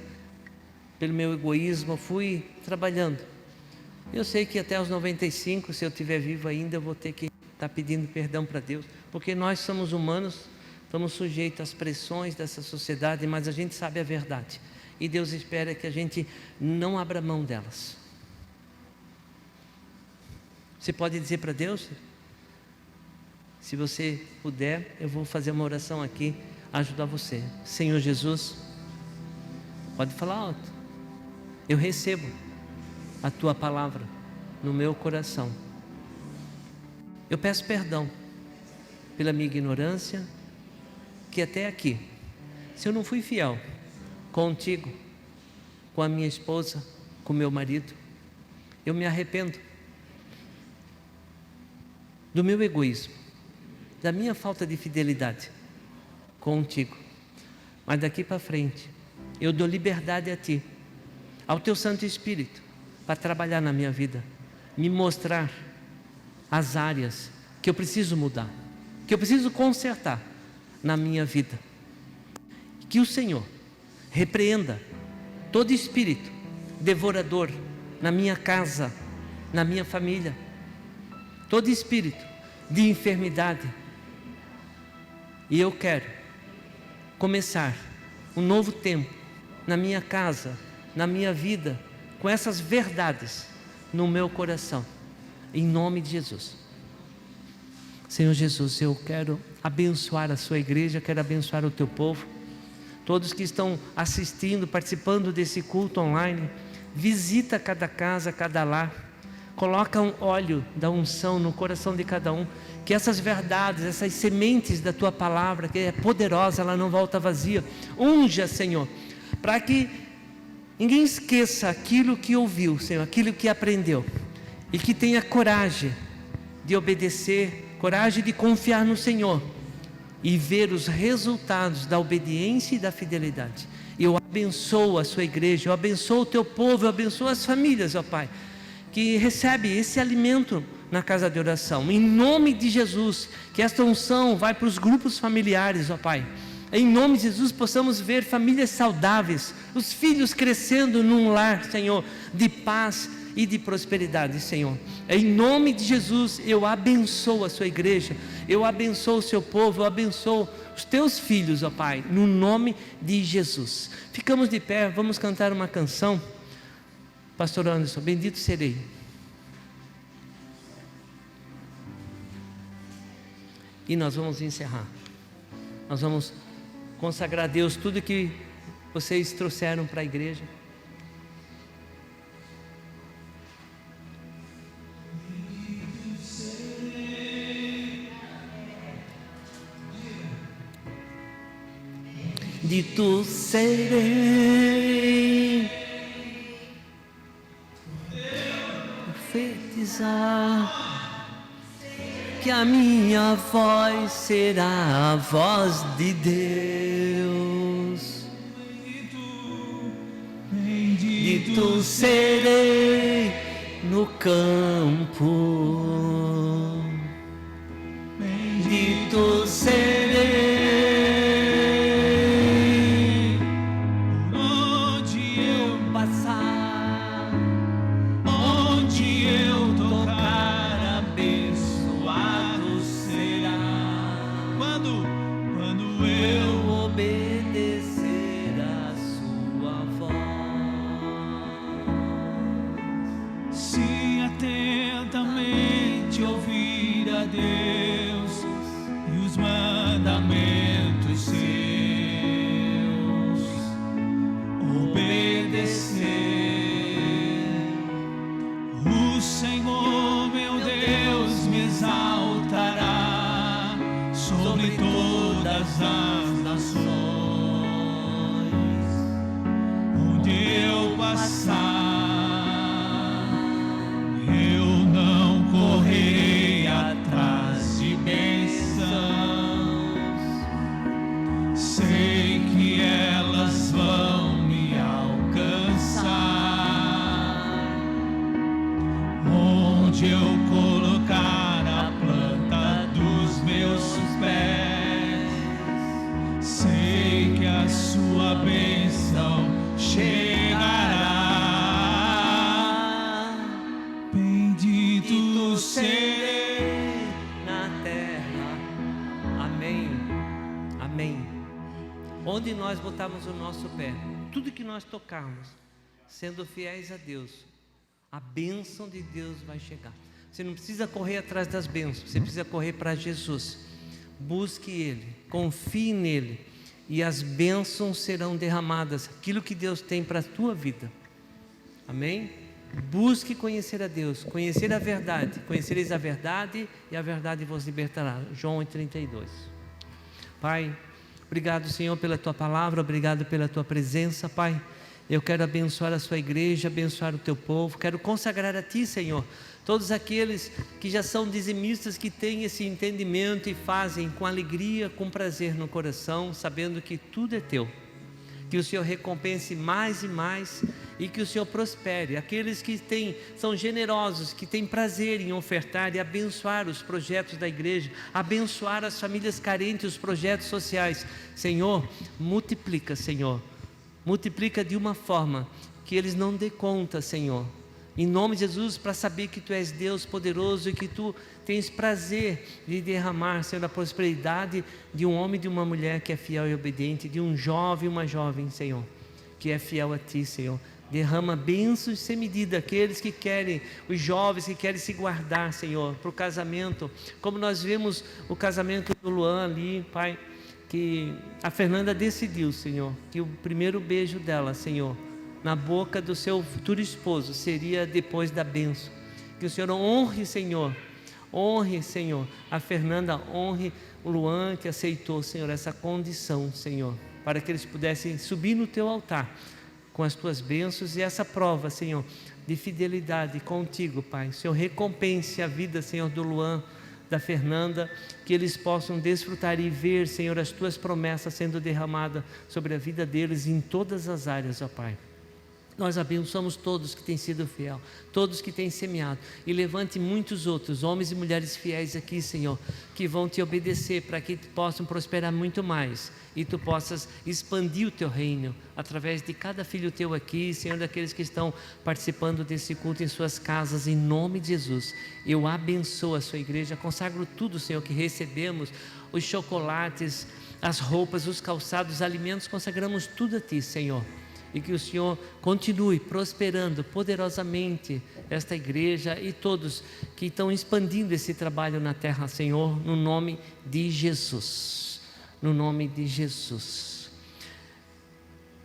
pelo meu egoísmo, fui trabalhando. Eu sei que até os 95, se eu estiver vivo ainda, eu vou ter que estar pedindo perdão para Deus, porque nós somos humanos, estamos sujeitos às pressões dessa sociedade, mas a gente sabe a verdade, e Deus espera que a gente não abra mão delas. Você pode dizer para Deus? Se você puder, eu vou fazer uma oração aqui, ajudar você. Senhor Jesus, pode falar alto. Eu recebo a Tua palavra no meu coração. Eu peço perdão pela minha ignorância, que até aqui, se eu não fui fiel contigo, com a minha esposa, com o meu marido, eu me arrependo do meu egoísmo, da minha falta de fidelidade contigo. Mas daqui para frente, eu dou liberdade a Ti, ao Teu Santo Espírito, para trabalhar na minha vida, me mostrar as áreas que eu preciso mudar, que eu preciso consertar na minha vida. Que o Senhor repreenda todo espírito devorador na minha casa, na minha família, todo espírito de enfermidade. E eu quero começar um novo tempo na minha casa, na minha vida, com essas verdades no meu coração, em nome de Jesus. Senhor Jesus, eu quero abençoar a sua igreja, quero abençoar o teu povo, todos que estão assistindo, participando desse culto online. Visita cada casa, cada lar, coloca um óleo da unção no coração de cada um, que essas verdades, essas sementes da tua palavra, que é poderosa, ela não volta vazia. Unja, Senhor, para que ninguém esqueça aquilo que ouviu, Senhor, aquilo que aprendeu, e que tenha coragem de obedecer, coragem de confiar no Senhor e ver os resultados da obediência e da fidelidade. Eu abençoo a sua igreja, eu abençoo o teu povo, eu abençoo as famílias, ó Pai, que recebe esse alimento na casa de oração, em nome de Jesus. Que esta unção vai para os grupos familiares, ó Pai. Em nome de Jesus, possamos ver famílias saudáveis, os filhos crescendo num lar, Senhor, de paz e de prosperidade, Senhor. Em nome de Jesus, eu abençoo a sua igreja, eu abençoo o seu povo, eu abençoo os teus filhos, ó Pai, no nome de Jesus. Ficamos de pé, vamos cantar uma canção. Pastor Anderson, bendito serei. E nós vamos encerrar. Nós vamos consagrar a Deus tudo que vocês trouxeram para a igreja. Bendito serei, profetizar que a minha voz será a voz de Deus. Bendito serei no campo, bendito serei onde eu passar, onde eu tocar, abençoado será. Quando eu obedecer a sua voz, se atentamente ouvir a Deus e os mandamentos seus, obedecer, o Senhor meu Deus me exaltará sobre todas as nações. onde eu colocar a planta dos meus pés, sei que a sua bênção chegará. Bendito serei na terra. Amém. Amém. Onde nós botarmos o nosso pé, tudo que nós tocarmos, sendo fiéis a Deus, a bênção de Deus vai chegar. Você não precisa correr atrás das bênçãos, você precisa correr para Jesus. Busque Ele, confie nele, e as bênçãos serão derramadas, aquilo que Deus tem para a tua vida. Amém? Busque conhecer a Deus, conhecer a verdade. Conhecereis a verdade, e a verdade vos libertará. João 8:32. Pai, obrigado, Senhor, pela tua palavra, obrigado pela tua presença, Pai. Eu quero abençoar a sua igreja, abençoar o teu povo, quero consagrar a ti, Senhor, todos aqueles que já são dizimistas, que têm esse entendimento e fazem com alegria, com prazer no coração, sabendo que tudo é teu. Que o Senhor recompense mais e mais, e que o Senhor prospere aqueles que são generosos, que têm prazer em ofertar e abençoar os projetos da igreja, abençoar as famílias carentes, os projetos sociais. Senhor, multiplica, Senhor, multiplica de uma forma que eles não dê conta, Senhor, em nome de Jesus, para saber que Tu és Deus poderoso e que Tu tens prazer de derramar, Senhor, a prosperidade de um homem e de uma mulher que é fiel e obediente, de um jovem e uma jovem, Senhor, que é fiel a Ti, Senhor. Derrama bênçãos sem medida, aqueles que querem, os jovens que querem se guardar, Senhor, para o casamento, como nós vemos o casamento do Luan ali, Pai, que a Fernanda decidiu, Senhor, que o primeiro beijo dela, Senhor, na boca do seu futuro esposo, seria depois da bênção. Que o Senhor honre, Senhor, a Fernanda, honre o Luan, que aceitou, Senhor, essa condição, Senhor, para que eles pudessem subir no teu altar, com as tuas bênçãos, e essa prova, Senhor, de fidelidade contigo, Pai. O Senhor recompense a vida, Senhor, do Luan, da Fernanda, que eles possam desfrutar e ver, Senhor, as tuas promessas sendo derramadas sobre a vida deles em todas as áreas, ó Pai. Nós abençoamos todos que têm sido fiel, todos que têm semeado, e levante muitos outros, homens e mulheres fiéis aqui, Senhor, que vão te obedecer, para que possam prosperar muito mais, e Tu possas expandir o Teu reino, através de cada filho Teu aqui, Senhor, daqueles que estão participando desse culto em suas casas, em nome de Jesus. Eu abençoo a sua igreja, consagro tudo, Senhor, que recebemos, os chocolates, as roupas, os calçados, os alimentos, consagramos tudo a Ti, Senhor. E que o Senhor continue prosperando poderosamente esta igreja e todos que estão expandindo esse trabalho na terra, Senhor, no nome de Jesus. No nome de Jesus.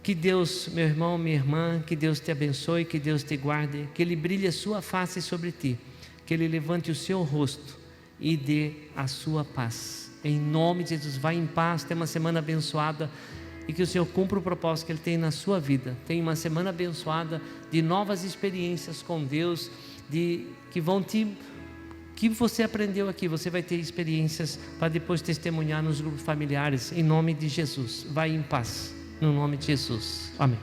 Que Deus, meu irmão, minha irmã, que Deus te abençoe, que Deus te guarde, que Ele brilhe a sua face sobre ti, que Ele levante o seu rosto e dê a sua paz. Em nome de Jesus, vai em paz, tenha uma semana abençoada. E que o Senhor cumpra o propósito que Ele tem na sua vida. Tenha uma semana abençoada, de novas experiências com Deus, que você aprendeu aqui. Você vai ter experiências para depois testemunhar nos grupos familiares, em nome de Jesus. Vai em paz, no nome de Jesus. Amém.